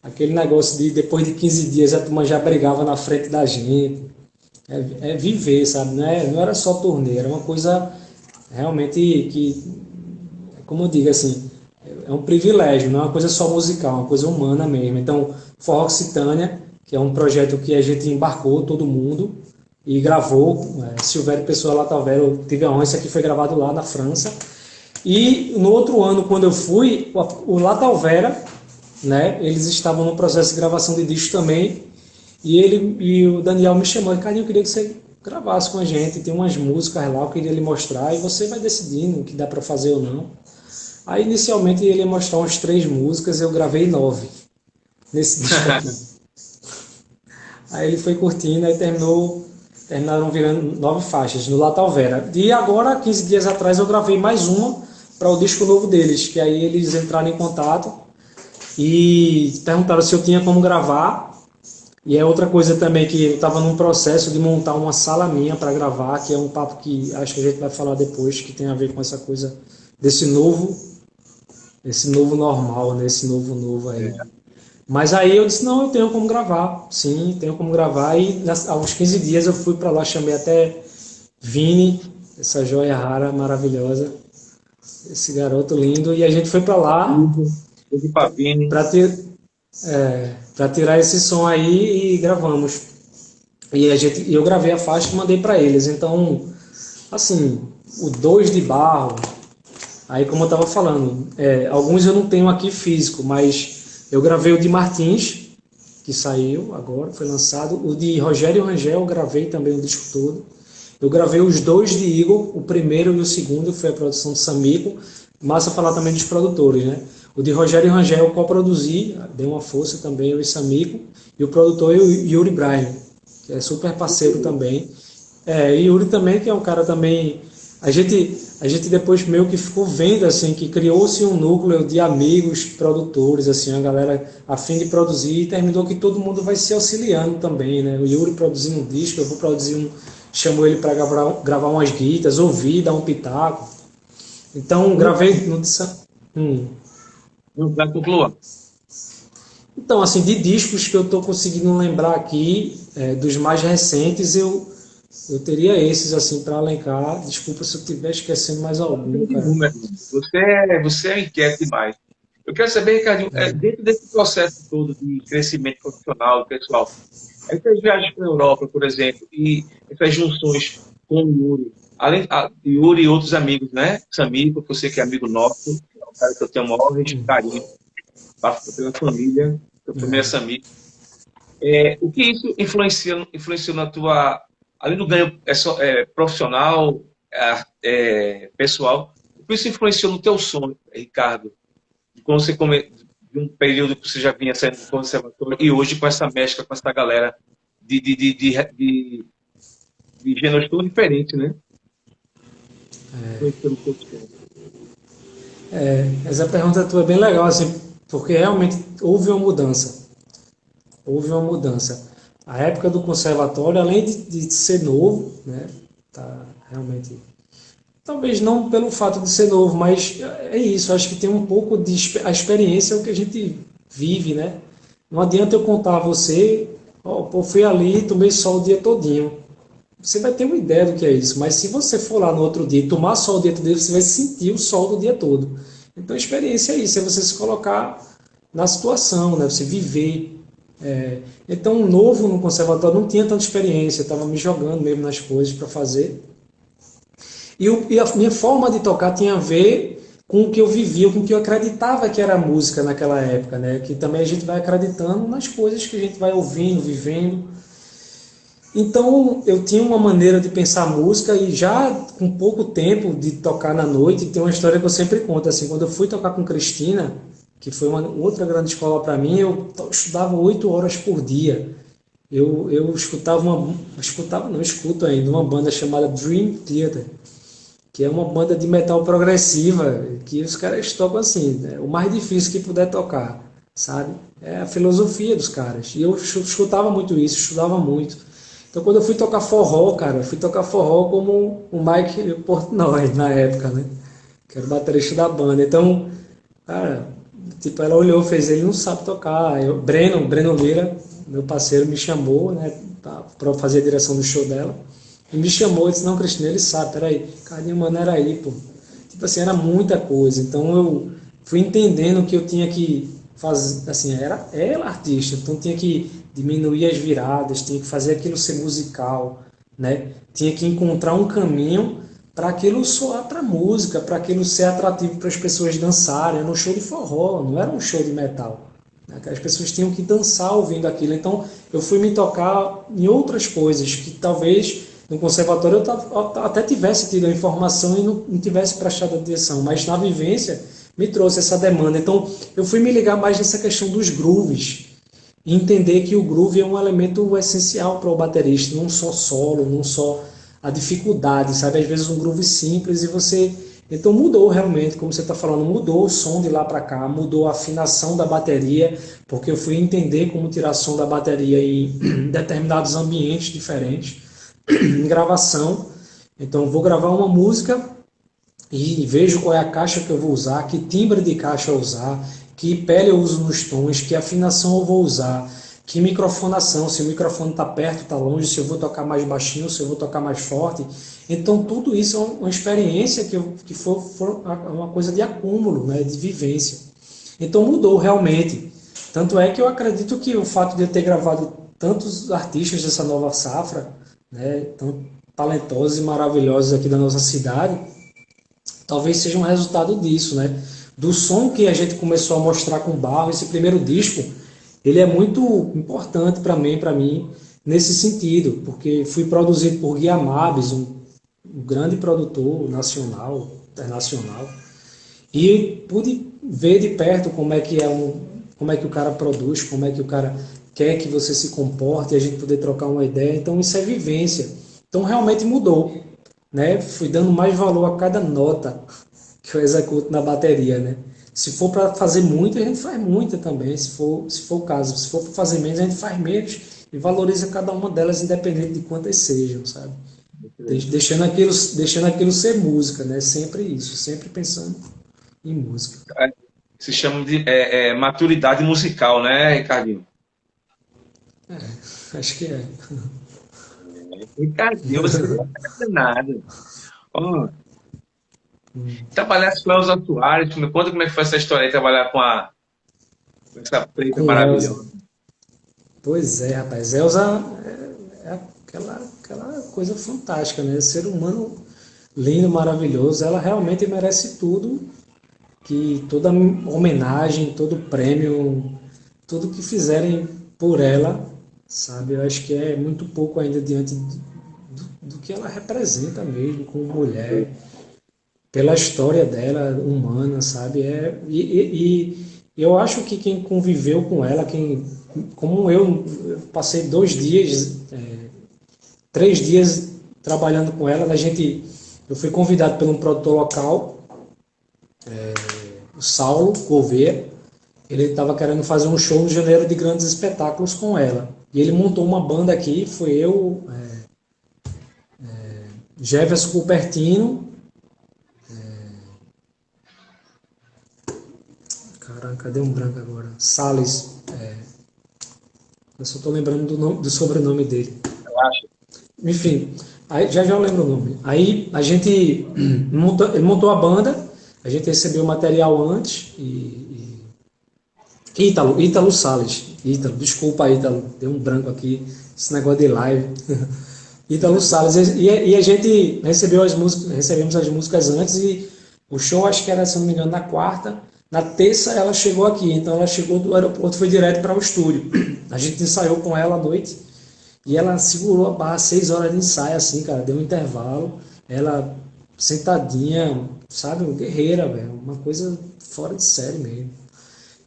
Aquele negócio de depois de 15 dias a turma já brigava na frente da gente. É viver, sabe? Não era só turnê, era uma coisa realmente que, como eu digo assim, é um privilégio, não é uma coisa só musical, é uma coisa humana mesmo. Então, Forró Occitânia, que é um projeto que a gente embarcou todo mundo e gravou, Silvério Pessoa, La Talvera, eu tive a honra, isso aqui foi gravado lá na França. E no outro ano, quando eu fui, o La Talvera, né, eles estavam no processo de gravação de disco também, e o Daniel me chamou, Ricardinho, eu queria que você gravasse com a gente, tem umas músicas lá, eu queria lhe mostrar, e você vai decidindo o que dá para fazer ou não. Aí inicialmente ele ia mostrar umas 3 músicas, eu gravei 9 nesse disco aqui. Aí ele foi curtindo, aí terminaram virando 9 faixas no La Talvera. E agora, 15 dias atrás, eu gravei mais uma para o disco novo deles, que aí eles entraram em contato e perguntaram se eu tinha como gravar. E é outra coisa também, que eu estava num processo de montar uma sala minha para gravar, que é um papo que acho que a gente vai falar depois, que tem a ver com essa coisa desse novo normal, né? Esse novo aí. Mas aí eu disse, não, eu tenho como gravar, sim, tenho como gravar, e aos 15 dias eu fui para lá, chamei até Vini, essa joia rara, maravilhosa, esse garoto lindo, e a gente foi para lá para ter... para tirar esse som aí e gravamos. Eu gravei a faixa e mandei para eles. Então, assim, o 2 de barro, aí como eu estava falando, alguns eu não tenho aqui físico, mas eu gravei o de Martins, que saiu agora, foi lançado. O de Rogério Rangel eu gravei também o disco todo. Eu gravei os dois de Igor, o primeiro e o segundo, foi a produção de Samico. Massa falar também dos produtores, né? O de Rogério Rangel eu coproduzi, dei uma força também, eu e Samico. E o produtor é o Yuri Bryan, que é super parceiro também. E Yuri também, que é um cara também. A gente depois meio que ficou vendo assim que criou-se um núcleo de amigos produtores, assim, a galera a fim de produzir, e terminou que todo mundo vai se auxiliando também, né? O Yuri produzindo um disco, eu vou produzir um, chamou ele para gravar umas guitas, ouvir, dar um pitaco. Então gravei no Vai concluir. Então, assim, de discos que eu estou conseguindo lembrar aqui, dos mais recentes, eu teria esses assim para elencar. Desculpa se eu estiver esquecendo mais algum, cara. Você é inquieto demais. Eu quero saber, Ricardinho, dentro desse processo todo de crescimento profissional, pessoal, essas viagens para a Europa, por exemplo, e essas junções com o Yuri, além de Yuri e outros amigos, né? Samico, que eu sei que é amigo nosso, é um cara que eu tenho o maior carinho pela família, eu também é Samico. O que isso influenciou na tua, além do ganho profissional, pessoal, o que isso influenciou no teu sonho, Ricardo? De quando de um período que você já vinha saindo do conservatório e hoje com essa mescla, com essa galera de gêneros tão diferentes, né? Influenciou no teu sonho. Essa pergunta tua é bem legal, assim, porque realmente houve uma mudança. Houve uma mudança. A época do conservatório, além de ser novo, né? Tá realmente. Talvez não pelo fato de ser novo, mas é isso. Acho que tem um pouco de a experiência é o que a gente vive, né? Não adianta eu contar a você, pô, fui ali, tomei sol o dia todinho. Você vai ter uma ideia do que é isso, mas se você for lá no outro dia e tomar sol o dia todo, você vai sentir o sol do dia todo. Então a experiência é isso, é você se colocar na situação, né? Você viver. Então, novo no conservatório, não tinha tanta experiência, estava me jogando mesmo nas coisas para fazer. E a minha forma de tocar tinha a ver com o que eu vivia, com o que eu acreditava que era música naquela época, né? Que também a gente vai acreditando nas coisas que a gente vai ouvindo, vivendo. Então eu tinha uma maneira de pensar música e já com pouco tempo de tocar na noite, tem uma história que eu sempre conto, assim, quando eu fui tocar com Cristina, que foi uma outra grande escola para mim, eu estudava 8 horas por dia. Eu escuto ainda uma banda chamada Dream Theater, que é uma banda de metal progressiva, que os caras tocam assim, né? O mais difícil que puder tocar, sabe? É a filosofia dos caras. E eu escutava muito isso, estudava muito. Então quando eu fui tocar forró, cara, eu fui tocar forró como o Mike Portnoy na época, né? Que era o baterista da banda. Então, cara, tipo, ela olhou, fez, ele não sabe tocar. Breno Lira, meu parceiro, me chamou, né, pra fazer a direção do show dela. E me chamou, eu disse, não, Cristina, ele sabe, peraí, cadê mano, era aí, pô. Tipo assim, era muita coisa. Então eu fui entendendo que eu tinha que fazer, assim, era ela artista, então tinha que diminuir as viradas, tinha que fazer aquilo ser musical, né? Tinha que encontrar um caminho para aquilo soar para música, para aquilo ser atrativo para as pessoas dançarem. Era um show de forró, não era um show de metal. As pessoas tinham que dançar ouvindo aquilo. Então eu fui me tocar em outras coisas que talvez no conservatório eu até tivesse tido a informação e não tivesse prestado atenção, mas na vivência me trouxe essa demanda. Então eu fui me ligar mais nessa questão dos grooves e entender que o groove é um elemento essencial para o baterista, não só solo, não só a dificuldade, sabe? Às vezes um groove simples e você... Então mudou realmente, como você está falando, mudou o som de lá para cá, mudou a afinação da bateria, porque eu fui entender como tirar som da bateria em determinados ambientes diferentes, em gravação. Então vou gravar uma música e vejo qual é a caixa que eu vou usar, que timbre de caixa eu usar, que pele eu uso nos tons, que afinação eu vou usar, que microfonação, se o microfone está perto, está longe, se eu vou tocar mais baixinho, se eu vou tocar mais forte. Então tudo isso é uma experiência que foi uma coisa de acúmulo, né, de vivência. Então mudou realmente. Tanto é que eu acredito que o fato de eu ter gravado tantos artistas dessa nova safra, né, tão talentosos e maravilhosos aqui da nossa cidade, talvez seja um resultado disso, né? Do som que a gente começou a mostrar com o Barro, esse primeiro disco, ele é muito importante para mim, nesse sentido, porque fui produzido por Gui Amabis, um grande produtor nacional, internacional, e pude ver de perto como é que o cara produz, como é que o cara quer que você se comporte, e a gente poder trocar uma ideia. Então isso é vivência. Então realmente mudou, né? Fui dando mais valor a cada nota que eu executo na bateria, né? Se for para fazer muito, a gente faz muita também, se for o caso. Se for para fazer menos, a gente faz menos e valoriza cada uma delas, independente de quantas sejam, sabe? Deixando aquilo ser música, né? Sempre isso, sempre pensando em música. Se chama de maturidade musical, né, Ricardinho? Acho que é. Ricardinho, você não é nada. Ó, trabalhar com Elza Soares, me conta como é que foi essa história aí, trabalhar com essa preta Com Elza. maravilhosa. Pois é, rapaz. Elza é aquela coisa fantástica, né? Ser humano lindo, maravilhoso. Ela realmente merece tudo, que toda homenagem, todo prêmio, tudo que fizerem por ela, sabe? Eu acho que é muito pouco ainda diante do que ela representa mesmo como mulher, pela história dela humana, sabe? E eu acho que quem conviveu com ela, como eu passei 2 dias, 3 dias trabalhando com ela, eu fui convidado por um produtor local, o Saulo Gouveia. Ele estava querendo fazer um show no Janeiro de Grandes Espetáculos com ela. E ele montou uma banda aqui, foi eu, Jefferson Cupertino, caramba, cadê um branco agora? Salles, eu só estou lembrando do sobrenome dele. Eu acho. Enfim, aí, já eu lembro o nome. Aí a gente ele montou a banda, a gente recebeu o material antes Ítalo Salles. Ítalo, desculpa, Ítalo, deu um branco aqui, esse negócio de live. Ítalo Salles. E a gente recebemos as músicas antes e o show, acho que era, se não me engano, na quarta. Na terça ela chegou aqui, então ela chegou do aeroporto e foi direto para o estúdio. A gente ensaiou com ela à noite e ela segurou a barra 6 horas de ensaio, assim, cara, deu um intervalo. Ela sentadinha, sabe, uma guerreira, velho, uma coisa fora de série mesmo.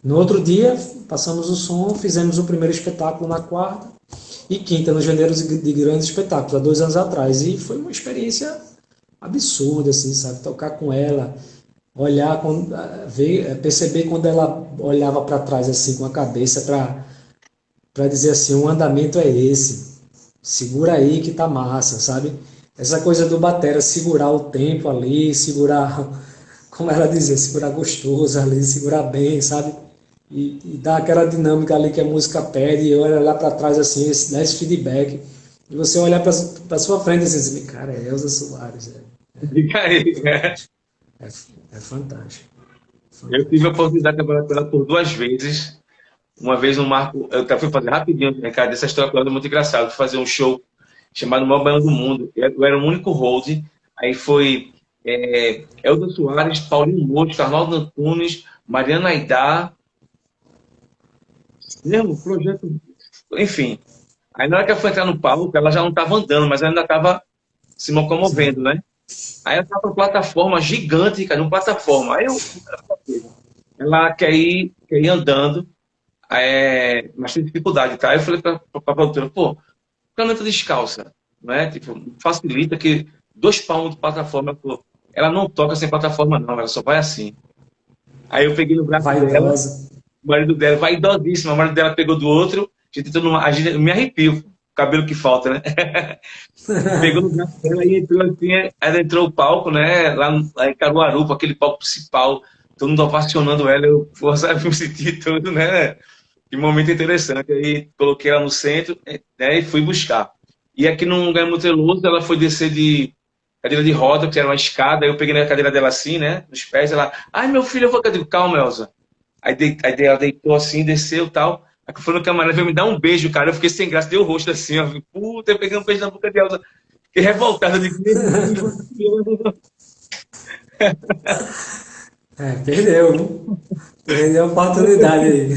No outro dia, passamos o som, fizemos o primeiro espetáculo na quarta e quinta, no Janeiro de Grandes Espetáculos, há 2 anos atrás. E foi uma experiência absurda, assim, sabe? Tocar com ela, olhar, perceber quando ela olhava para trás, assim, com a cabeça, para dizer assim: o andamento é esse, segura aí que tá massa, sabe? Essa coisa do batera, segurar o tempo ali, segurar, como ela dizia, segurar gostoso ali, segurar bem, sabe? E dar aquela dinâmica ali que a música pede, e olha lá para trás assim, dá esse feedback. E você olhar para sua frente e dizer, cara, é Elza Soares. Fica aí, né? É, é fantástico. Eu tive a oportunidade de trabalhar com ela por 2 vezes. Uma vez no Marco, eu até fui fazer rapidinho, Ricardo, essa história com ela é muito engraçada. Fui fazer um show chamado O Maior Baiano do Mundo. Eu era o único hold. Aí foi Elza Soares, Paulinho Moura, Arnaldo Antunes, Mariana Aidar, mesmo, projeto. Enfim. Aí na hora que ela foi entrar no palco, ela já não estava andando, mas ela ainda estava se locomovendo, né? Aí ela estava numa plataforma gigante, cara, numa plataforma. Aí ela quer ir andando, mas tem dificuldade, tá? Aí eu falei para a produtora, pô, ela não entra descalça, né? Tipo, facilita que 2 palmos de plataforma. Ela não toca sem plataforma, não, ela só vai assim. Aí eu peguei no braço dela, Vaidosa. o marido dela, vaidosíssima, o marido dela pegou do outro, eu me arrepio, o cabelo que falta, né? Pegou no braço dela e entrou assim, ela entrou o palco, né? Lá em Caruaru, aquele palco principal, todo mundo ovacionando ela, eu, sabe, me senti todo, né? Que momento interessante. Aí coloquei ela no centro, né? E fui buscar. E aqui num lugar muito Monteluso, ela foi descer de cadeira de roda, que era uma escada, aí eu peguei na cadeira dela assim, né? Nos pés, ela, ai meu filho, eu vou. Eu digo, calma, Elza. Aí ela deitou assim, desceu e tal. Aí foi no camarim, veio me dar um beijo, cara. Eu fiquei sem graça, deu o rosto assim, ó. Puta, eu peguei um beijo na boca de Elza. Fiquei revoltado, eu digo, meu Deus. Perdeu, viu? Perdeu a oportunidade aí.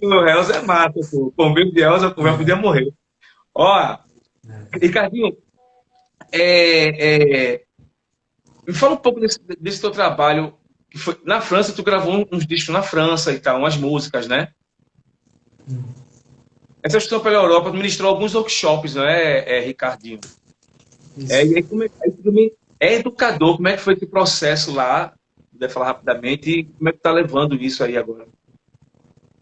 O Elza é mata, pô. Com o beijo de Elza, o velho podia morrer. Ó, Ricardinho, é, é, me fala um pouco desse teu trabalho, que foi na França, tu gravou uns discos na França e tal, umas músicas, né? Essa questão pela Europa, tu ministrou alguns workshops, não é, Ricardinho? E Isso. aí, aí tu também é educador, como é que foi esse processo lá? Puder falar rapidamente, e como é que tá levando isso aí agora?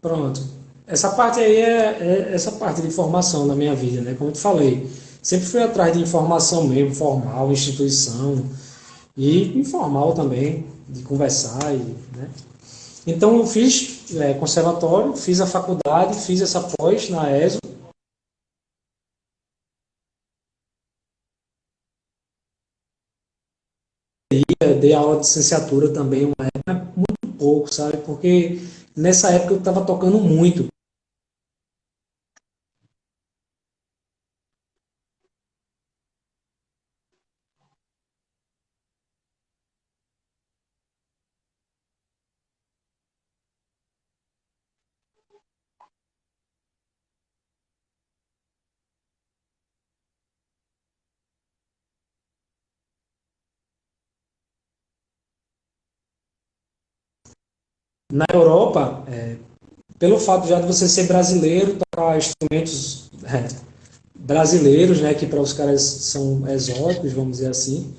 Pronto. Essa parte aí é essa parte de formação na minha vida, né? Como eu te falei, sempre fui atrás de informação mesmo, formal, instituição e informal também, de conversar, né? Então eu fiz conservatório, fiz a faculdade, fiz essa pós na ESO, dei aula de licenciatura também, uma época, muito pouco, sabe? Porque nessa época eu estava tocando muito. Na Europa, pelo fato já de você ser brasileiro, tocar instrumentos brasileiros, né, que para os caras são exóticos, vamos dizer assim,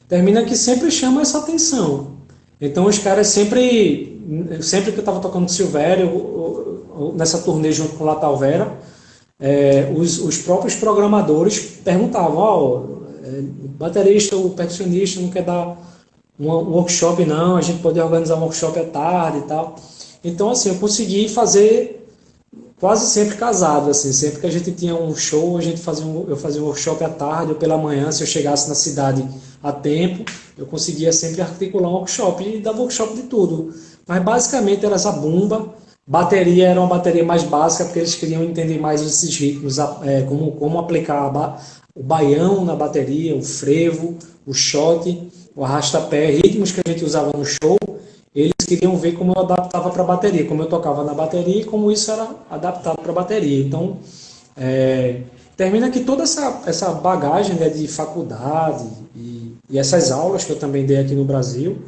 termina que sempre chama essa atenção. Então os caras sempre que eu estava tocando com o Silvério, nessa turnê junto com o Latalvera, os próprios programadores perguntavam, o baterista, o percussionista não quer dar um workshop não, a gente poder organizar um workshop à tarde e tal. Então assim, eu consegui fazer quase sempre casado, assim, sempre que a gente tinha um show, eu fazia um workshop à tarde ou pela manhã, se eu chegasse na cidade a tempo, eu conseguia sempre articular um workshop e dar workshop de tudo. Mas basicamente era essa bumba, bateria era uma bateria mais básica, porque eles queriam entender mais esses ritmos, como aplicar o baião na bateria, o frevo, o shot, o arrastapé, ritmos que a gente usava no show, eles queriam ver como eu adaptava para a bateria, como eu tocava na bateria e como isso era adaptado para a bateria. Então, é, termina que toda essa bagagem, né, de faculdade e essas aulas que eu também dei aqui no Brasil,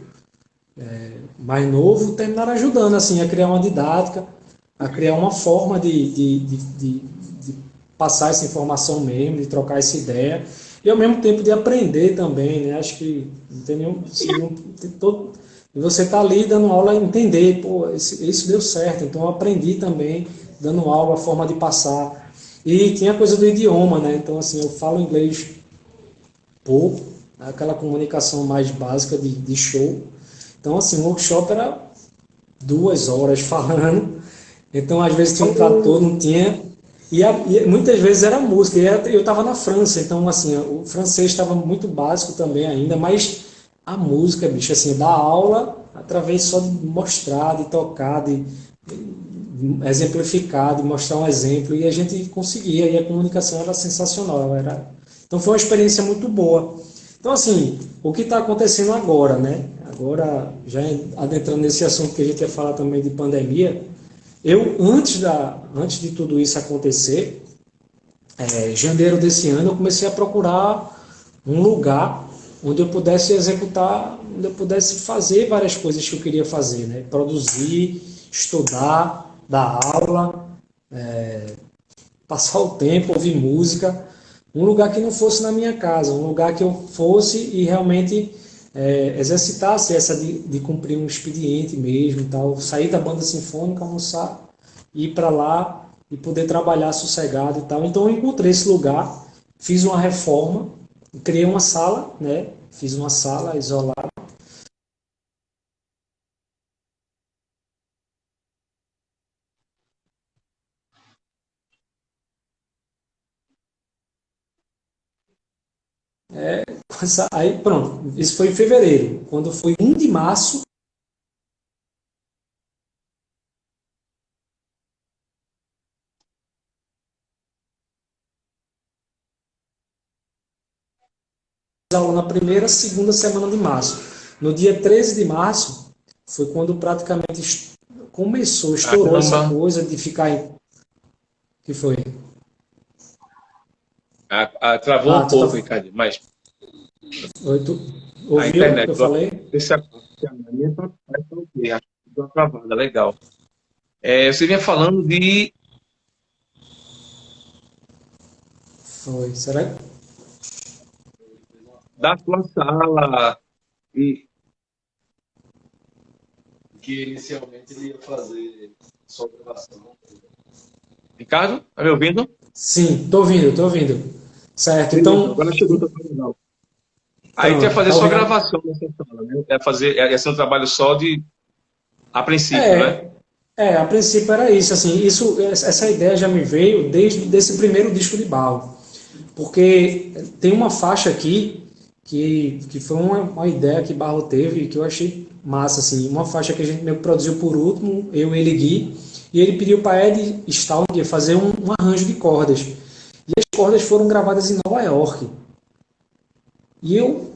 mais novo, terminaram ajudando assim, a criar uma didática, a criar uma forma de passar essa informação mesmo, de trocar essa ideia, e ao mesmo tempo de aprender também, né? Acho que não tem nenhum, se não, tem todo, e você está ali dando aula a entender, pô, isso deu certo, então eu aprendi também, dando aula, a forma de passar. E tinha a coisa do idioma, né? Então, assim, eu falo inglês pouco, aquela comunicação mais básica de show. Então, assim, o workshop era 2 horas falando. Então, às vezes tinha um trator, não tinha. E muitas vezes era música. Eu estava na França, então, assim, o francês estava muito básico também ainda, mas a música, bicho, assim, da aula, através só de mostrar, de tocar, de exemplificar, de mostrar um exemplo, e a gente conseguia, e a comunicação era sensacional. Então, foi uma experiência muito boa. Então, assim, o que está acontecendo agora, né? Agora, já adentrando nesse assunto que a gente ia falar também de pandemia, antes de tudo isso acontecer, janeiro desse ano, eu comecei a procurar um lugar onde eu pudesse executar, onde eu pudesse fazer várias coisas que eu queria fazer, né? Produzir, estudar, dar aula, passar o tempo, ouvir música, um lugar que não fosse na minha casa, um lugar que eu fosse e realmente exercitasse essa de cumprir um expediente mesmo, tal, sair da banda sinfônica, almoçar, ir para lá e poder trabalhar sossegado e tal. Então eu encontrei esse lugar, fiz uma reforma, criei uma sala, né? Fiz uma sala isolada. Aí pronto, isso foi em fevereiro. Quando foi 1 de março, aula na primeira, segunda semana de março. No dia 13 de março, foi quando praticamente começou, estourou essa Caramba. coisa de ficar em... que foi? Travou Ah, um tu tá... pouco, Ricardo, mas Oi, tu a ouviu o que internet, eu falei? esse a minha tá ok, acho que deu uma travada, legal. Você vinha falando Foi, será que... da sua sala, e Que inicialmente ele ia fazer só gravação. Ricardo, tá me ouvindo? Sim, tô ouvindo, tô ouvindo. Certo, Beleza, então, agora chegou, tá legal. Aí tu ia pronto, fazer tá só ouvindo? gravação nessa sala, né? Ia ser um trabalho só a princípio, né? É, a princípio era isso, assim, essa ideia já me veio desde desse primeiro disco de Barro, porque tem uma faixa aqui que foi uma ideia que Barro teve que eu achei massa, assim, uma faixa que a gente meio que produziu por último, eu, ele e Gui, e ele pediu para Ed Staudinger fazer um arranjo de cordas, e as cordas foram gravadas em Nova York, e eu,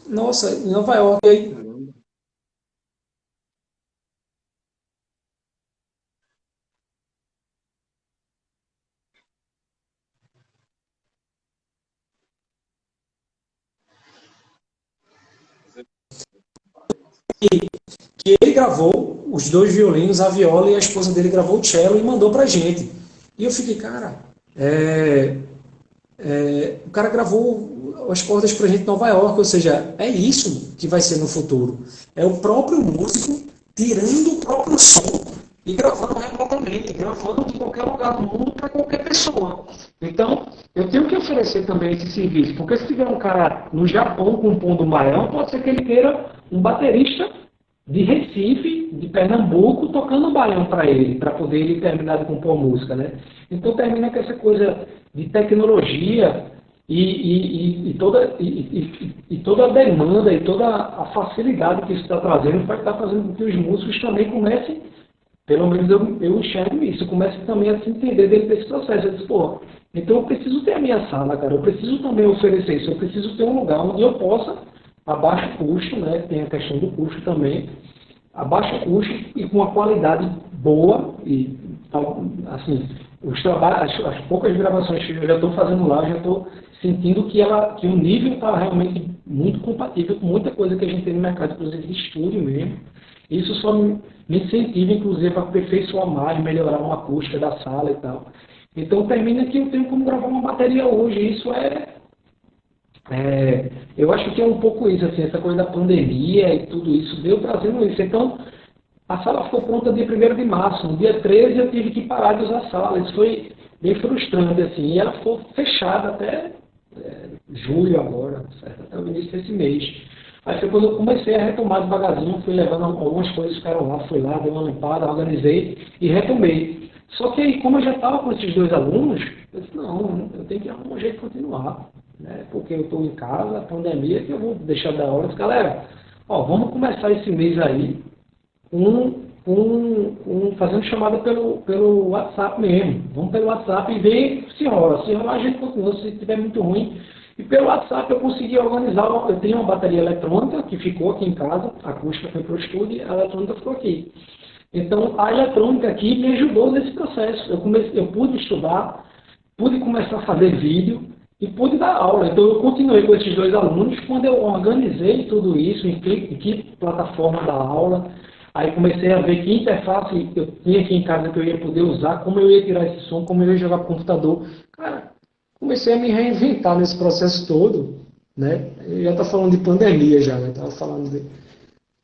nossa, em Nova York, aí Caramba. que ele gravou os dois violinos, a viola, e a esposa dele gravou o cello e mandou pra gente. E eu fiquei, cara, o cara gravou as cordas pra gente em Nova York, ou seja, é isso que vai ser no futuro. É o próprio músico tirando o próprio som e gravando remotamente, gravando de qualquer lugar do mundo para qualquer pessoa. Então, eu tenho que oferecer também esse serviço, porque se tiver um cara no Japão compondo um baião, pode ser que ele queira um baterista de Recife, de Pernambuco, tocando um baião para ele, para poder ele terminar de compor música, né? Então termina com essa coisa de tecnologia e toda a demanda e toda a facilidade que isso está trazendo vai estar fazendo com que os músicos também comecem, pelo menos eu enxergo isso, comecem também a se entender dentro desse processo. Eu disse, pô, então eu preciso ter a minha sala, cara, eu preciso também oferecer isso, eu preciso ter um lugar onde eu possa, a baixo custo, né, tem a questão do custo também, a baixo custo e com uma qualidade boa, e assim, as poucas gravações que eu já estou fazendo lá, já estou sentindo que o nível está realmente muito compatível com muita coisa que a gente tem no mercado, inclusive de estúdio mesmo. Isso só me incentiva, inclusive, a aperfeiçoar mais, melhorar uma acústica da sala e tal. Então, termina que eu tenho como gravar uma bateria hoje. Isso eu acho que é um pouco isso, assim, essa coisa da pandemia e tudo isso, veio trazendo isso. Então, a sala ficou pronta dia 1º de março. No dia 13 eu tive que parar de usar a sala. Isso foi bem frustrante, assim. E ela ficou fechada até julho agora, certo? Até o início desse mês. Aí foi quando eu comecei a retomar devagarzinho, fui levando algumas coisas que ficaram lá, fui lá, dei uma limpada, organizei e retomei. Só que aí, como eu já estava com esses dois alunos, eu disse, não, eu tenho que arrumar um jeito de continuar, né? Porque eu estou em casa, a pandemia, que eu vou deixar da hora. Eu disse, galera, ó, vamos começar esse mês aí fazendo chamada pelo WhatsApp mesmo. Vamos pelo WhatsApp e ver se rola. Se rolar, a gente continua. Se estiver muito ruim. E pelo WhatsApp eu consegui organizar. Eu tenho uma bateria eletrônica que ficou aqui em casa. A acústica foi para o estúdio e a eletrônica ficou aqui. Então, a eletrônica aqui me ajudou nesse processo. Eu pude estudar, pude começar a fazer vídeo e pude dar aula. Então, eu continuei com esses dois alunos. Quando eu organizei tudo isso, em que plataforma da aula, aí comecei a ver que interface eu tinha aqui em casa que eu ia poder usar, como eu ia tirar esse som, como eu ia jogar para o computador. Cara, comecei a me reinventar nesse processo todo, né? Eu já estou falando de pandemia já, né? Estava falando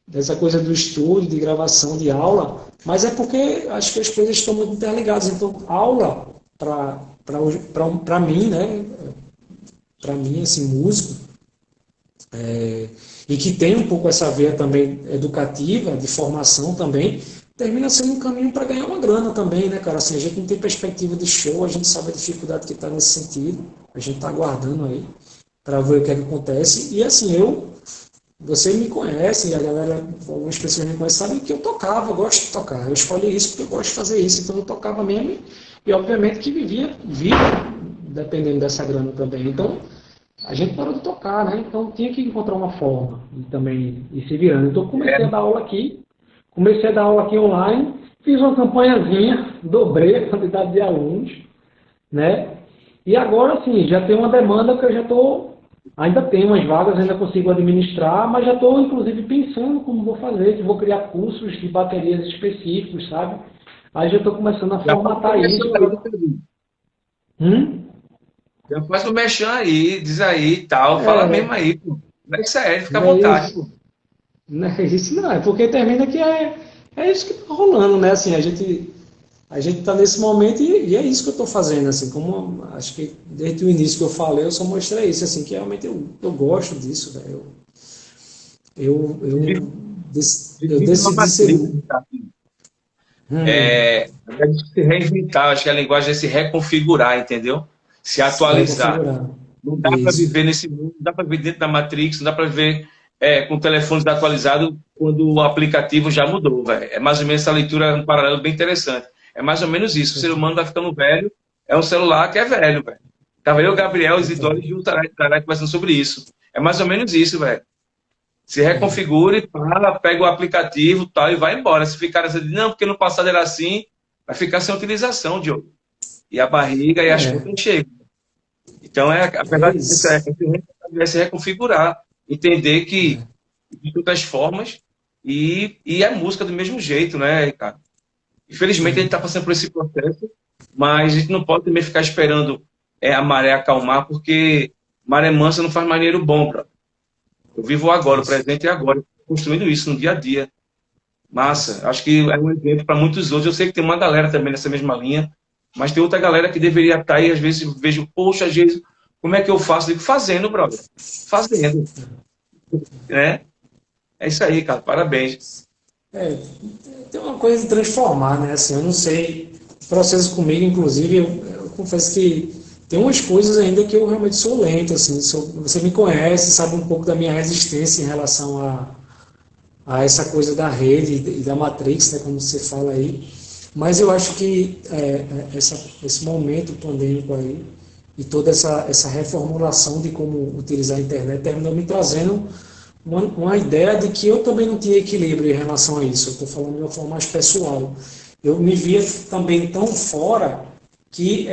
dessa coisa do estúdio, de gravação, de aula, mas é porque acho que as coisas estão muito interligadas. Então, aula, para mim, né? Para mim, assim, músico, e que tem um pouco essa veia também educativa, de formação também, termina sendo um caminho para ganhar uma grana também, né, cara? Assim, a gente não tem perspectiva de show, a gente sabe a dificuldade que está nesse sentido, a gente está aguardando aí para ver o que é que acontece. E assim, você me conhece, a galera, algumas pessoas me conhecem, sabem que eu tocava, eu gosto de tocar, eu escolhi isso porque eu gosto de fazer isso, então eu tocava mesmo e obviamente que vivia dependendo dessa grana também. Então, a gente parou de tocar, né? Então tinha que encontrar uma forma de também ir se virando. Então comecei a dar aula aqui, online, fiz uma campanhazinha, dobrei a quantidade de alunos, né? E agora sim, já tem uma demanda que eu já estou, ainda tenho umas vagas, ainda consigo administrar, mas já estou inclusive pensando como vou fazer, se vou criar cursos de baterias específicos, sabe? Aí já estou começando a formatar isso. Hum? Já faz o mexão aí, diz aí e tal, fala mesmo É, aí, pô. Não é sério, fica à não é vontade, isso. pô. Não é isso, não. É porque termina que é isso que tá rolando, né? Assim, a gente tá nesse momento e é isso que eu tô fazendo, assim, como acho que desde o início que eu falei, eu só mostrei isso, assim, que realmente eu gosto disso, velho. Vive, Eu vive numa decidi ser. matriz, tá? Hum, Ao invés de se reinventar, acho que a linguagem é se reconfigurar, entendeu? Se se atualizar. reconfigurar. Não dá para Isso. viver nesse mundo, não dá para viver dentro da Matrix, não dá para viver com o telefone desatualizado quando o aplicativo já mudou, velho. É mais ou menos essa leitura, um paralelo bem interessante. É mais ou menos isso. O ser humano vai ficando velho, é um celular que é velho, velho. Tava eu, Gabriel, Isidoro e o Tarai conversando sobre isso. É mais ou menos isso, velho. Se reconfigura e para, pega o aplicativo tal, e vai embora. Se ficar assim, não, porque no passado era assim, vai ficar sem utilização, Diogo. E a barriga e as É, contas chegam. Então, é apesar de isso. se reconfigurar, entender que de outras formas e é música do mesmo jeito, né, cara? Infelizmente, a gente Sim. está passando por esse processo, mas a gente não pode também ficar esperando a maré acalmar, porque maré mansa não faz maneiro bom, bro. Eu vivo agora, o Isso. presente e agora, construindo isso no dia a dia. Isso. Massa, acho que é um exemplo para muitos outros. Eu sei que tem uma galera também nessa mesma linha, mas tem outra galera que deveria estar aí, às vezes eu vejo, poxa, Jesus, como é que eu faço? Eu digo, fazendo, brother. Fazendo, né? É isso aí, cara. Parabéns. É, tem uma coisa de transformar, né? Assim, eu não sei, o processo comigo, inclusive, eu confesso que tem umas coisas ainda que eu realmente sou lento, assim, você me conhece, sabe um pouco da minha resistência em relação a essa coisa da rede e da Matrix, né, como você fala aí. Mas eu acho que esse momento pandêmico aí e toda essa reformulação de como utilizar a internet terminou me trazendo uma ideia de que eu também não tinha equilíbrio em relação a isso. Eu estou falando de uma forma mais pessoal. Eu me via também tão fora que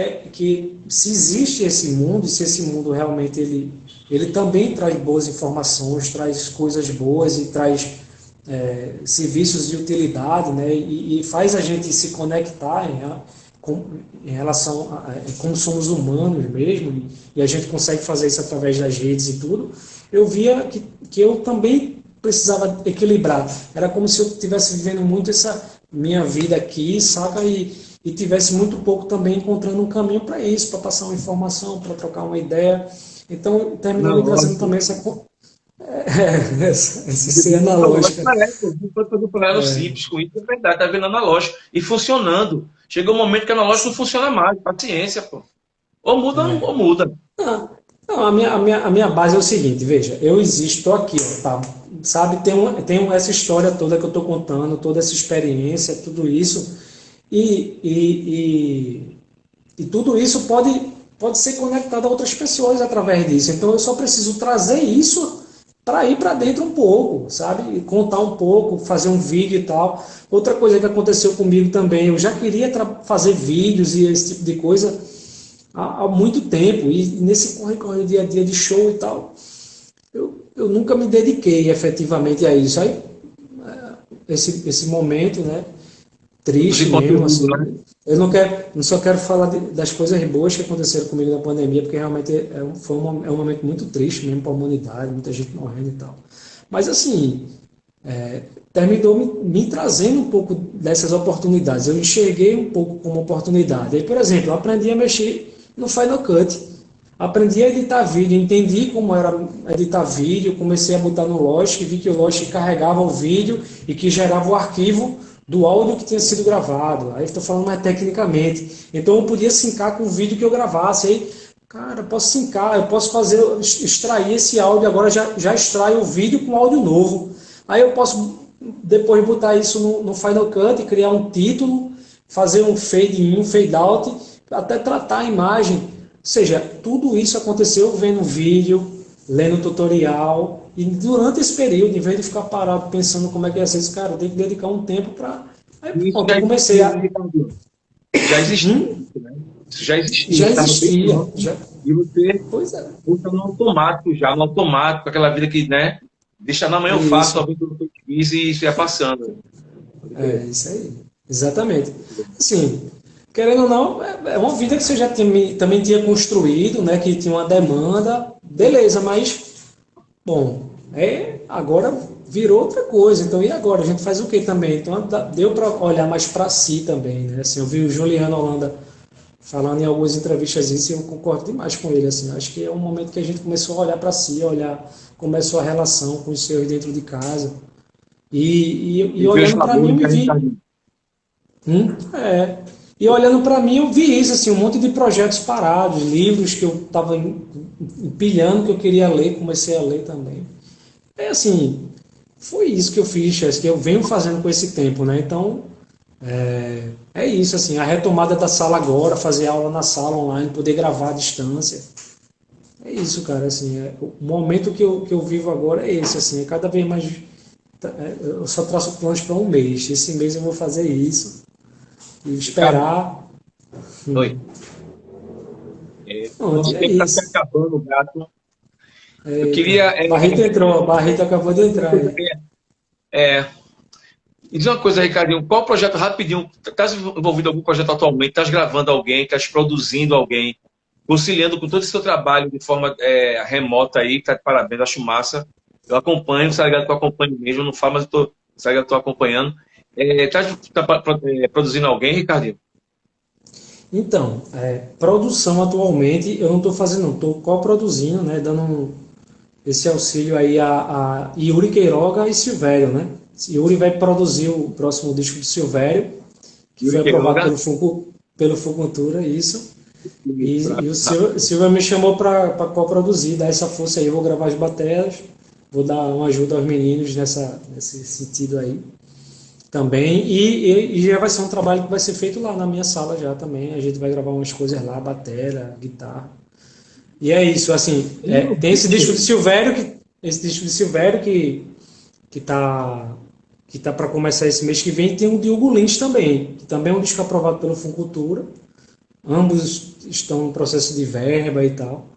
se existe esse mundo, se esse mundo realmente ele também traz boas informações, traz coisas boas e traz serviços de utilidade, né, e faz a gente se conectar com, em relação a como somos humanos mesmo, e a gente consegue fazer isso através das redes e tudo, eu via que eu também precisava equilibrar. Era como se eu estivesse vivendo muito essa minha vida aqui, saca? E tivesse muito pouco também encontrando um caminho para isso, para passar uma informação, para trocar uma ideia. Então, terminou me trazendo Analógico. também essa ser analógica. Pode fazer um paralelo simples com isso, é verdade, tá vendo analógico e funcionando. Chegou um momento que analógico não funciona mais, paciência, pô. Ou muda ou muda. Não, não, a minha base é o seguinte, veja, eu existo, estou aqui, ó, tá, sabe, essa história toda que eu estou contando, toda essa experiência, tudo isso, e, e, e tudo isso pode ser conectado a outras pessoas através disso. Então eu só preciso trazer isso para ir para dentro um pouco, sabe? E contar um pouco, fazer um vídeo e tal. Outra coisa que aconteceu comigo também, eu já queria fazer vídeos e esse tipo de coisa há muito tempo. E nesse corre-corre dia a dia de show e tal, eu nunca me dediquei efetivamente a isso. Aí, esse momento, né? De Triste mesmo, conteúdo, assim. né? Não só quero falar das coisas boas que aconteceram comigo na pandemia, porque realmente é um momento muito triste mesmo para a humanidade, muita gente morrendo e tal. Mas, assim, terminou me trazendo um pouco dessas oportunidades. Eu enxerguei um pouco como oportunidade. Aí, por exemplo, eu aprendi a mexer no Final Cut. Aprendi a editar vídeo, entendi como era editar vídeo, comecei a botar no Logic, vi que o Logic carregava o vídeo e que gerava o arquivo do áudio que tinha sido gravado. Aí estou falando mais tecnicamente. Então eu podia sincar com o vídeo que eu gravasse. Aí, cara, eu posso sincar, eu posso extrair esse áudio, agora já extraio o vídeo com áudio novo. Aí eu posso depois botar isso no Final Cut, criar um título, fazer um fade in, fade out, até tratar a imagem seja, tudo isso aconteceu vendo vídeo, lendo tutorial, e durante esse período, em vez de ficar parado pensando como é que ia ser isso, cara, eu tenho que dedicar um tempo para... Aí Isso pronto, já eu comecei existia, né, a... Ricardo? Já existia isso, né? Isso já existia, Já estava bem existia, próximo. já... E você Pois é, usa no automático já, no automático, aquela vida que, né? Deixa na manhã eu faço, isso. talvez tudo que eu fiz e isso ia passando. Pode É crer. isso aí. Exatamente. Assim, querendo ou não, é uma vida que você já também tinha construído, né? Que tinha uma demanda, beleza, mas, bom, agora virou outra coisa. Então, e agora? A gente faz o que também? Então, deu para olhar mais para si também, né? Assim, eu vi o Juliano Holanda falando em algumas entrevistas isso e eu concordo demais com ele. Assim, acho que é um momento que a gente começou a olhar para si, olhar como é a sua relação com os seus dentro de casa. E E ver os olhando para mim, eu valores me que a gente vi. está. É. E olhando para mim, eu vi isso, assim, um monte de projetos parados, livros que eu estava empilhando que eu queria ler, comecei a ler também. É assim, foi isso que eu fiz, Chess, que eu venho fazendo com esse tempo, né? Então, é isso, assim, a retomada da sala agora, fazer aula na sala online, poder gravar à distância. É isso, cara, assim, o momento que eu vivo agora é esse, assim, é cada vez mais. Eu só traço planos para um mês. Esse mês eu vou fazer isso e Ricardo, esperar. oi. Pronto, Nosso e é tempo está se isso. acabando, gato. Eu Eita, queria. Barreto entrou, Barreto acabou de entrar aí. É, e diz uma coisa, Ricardinho, qual projeto rapidinho? Estás envolvido em algum projeto atualmente? Estás gravando alguém? Estás produzindo alguém? Conciliando com todo esse seu trabalho de forma remota aí, tá de parabéns, acho massa. Eu acompanho, você tá ligado que eu acompanho mesmo, eu não falo, mas eu tô, você tá ligado que eu tô acompanhando. Produzindo alguém, Ricardinho? Então, produção atualmente eu não estou fazendo, não. Estou coproduzindo, né, dando esse auxílio aí a Yuri Queiroga e Silvério, né? Yuri vai produzir o próximo disco de Silvério, que Yuri foi aprovado Queiroga? pelo Fucultura, isso. E o Pra- Silva me chamou para coproduzir, dar essa força aí. Eu vou gravar as baterias, vou dar uma ajuda aos meninos nesse sentido aí também. E já vai ser um trabalho que vai ser feito lá na minha sala já também. A gente vai gravar umas coisas lá, bateria, guitarra. E é isso, assim, tem esse disco de Silvério que tá que tá para começar esse mês que vem, tem o Diogo Lins também, que também é um disco aprovado pelo Funcultura. Ambos estão no processo de verba e tal.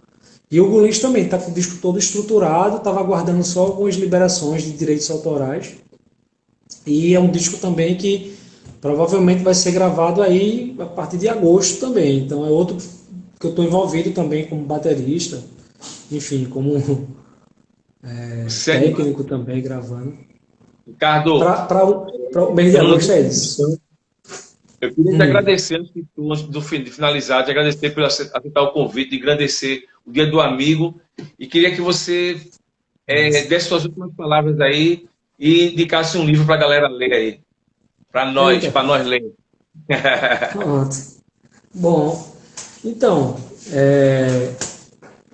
E o Gulins também está com o disco todo estruturado, estava aguardando só algumas liberações de direitos autorais. E é um disco também que provavelmente vai ser gravado aí a partir de agosto também. Então é outro que eu estou envolvido também como baterista, enfim, como Sério, técnico também gravando. Ricardo, Para o mês de eu não agosto tenho é isso. condição. Eu queria te Hum. agradecer, antes de finalizar, te agradecer por aceitar o convite, de agradecer o Dia do Amigo, e queria que você desse suas últimas palavras aí e indicasse um livro para a galera ler aí, Eita, para nós ler. pronto. Bom, então,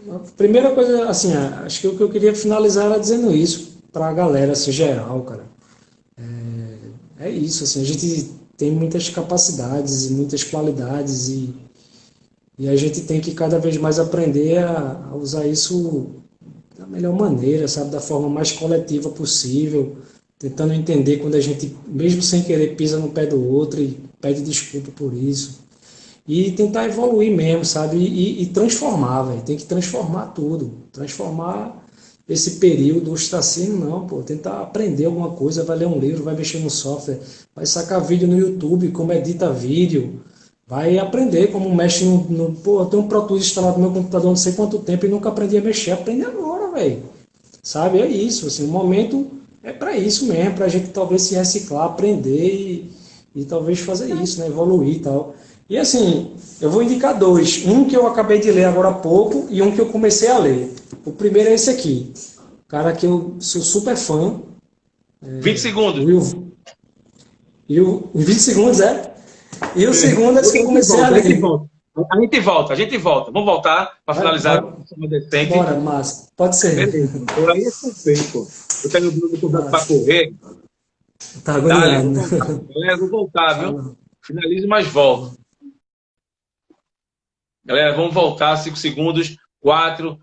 a primeira coisa, assim, acho que o que eu queria finalizar era dizendo isso para a galera, assim, geral, cara. É isso, assim, a gente tem muitas capacidades e muitas qualidades e a gente tem que cada vez mais aprender a usar isso da melhor maneira, sabe, da forma mais coletiva possível, tentando entender quando a gente, mesmo sem querer, pisa no pé do outro e pede desculpa por isso. E tentar evoluir mesmo, sabe? E transformar, velho. Tem que transformar tudo. Transformar esse período ostracismo, não, pô. Tentar aprender alguma coisa, vai ler um livro, vai mexer no software, vai sacar vídeo no YouTube, como edita vídeo, vai aprender como mexe pô, eu tenho um Pro Tools instalado no meu computador não sei quanto tempo e nunca aprendi a mexer. Aprende agora, velho. Sabe? É isso, assim, o momento é para isso mesmo, para a gente talvez se reciclar, aprender e talvez fazer isso, né? Evoluir e tal. E assim, eu vou indicar dois. Um que eu acabei de ler agora há pouco e um que eu comecei a ler. O primeiro é esse aqui. Cara que eu sou super fã. 20 segundos. Will, em 20 segundos, é? E o segundo é A esse que eu gente comecei a volta, a gente ler. volta. A gente volta, a gente volta. Vamos voltar para Vai, finalizar vai, de forma decente. bora, Márcio. Pode ser. Beleza. Por aí é perfeito, pô. Eu tenho o Bruno convidado para Márcio. correr. Tá Dale, agoniado, vou né? voltar. Galera, vou voltar, viu? Fala. Finalize, mas volto. Galera, vamos voltar, 5 segundos. 4,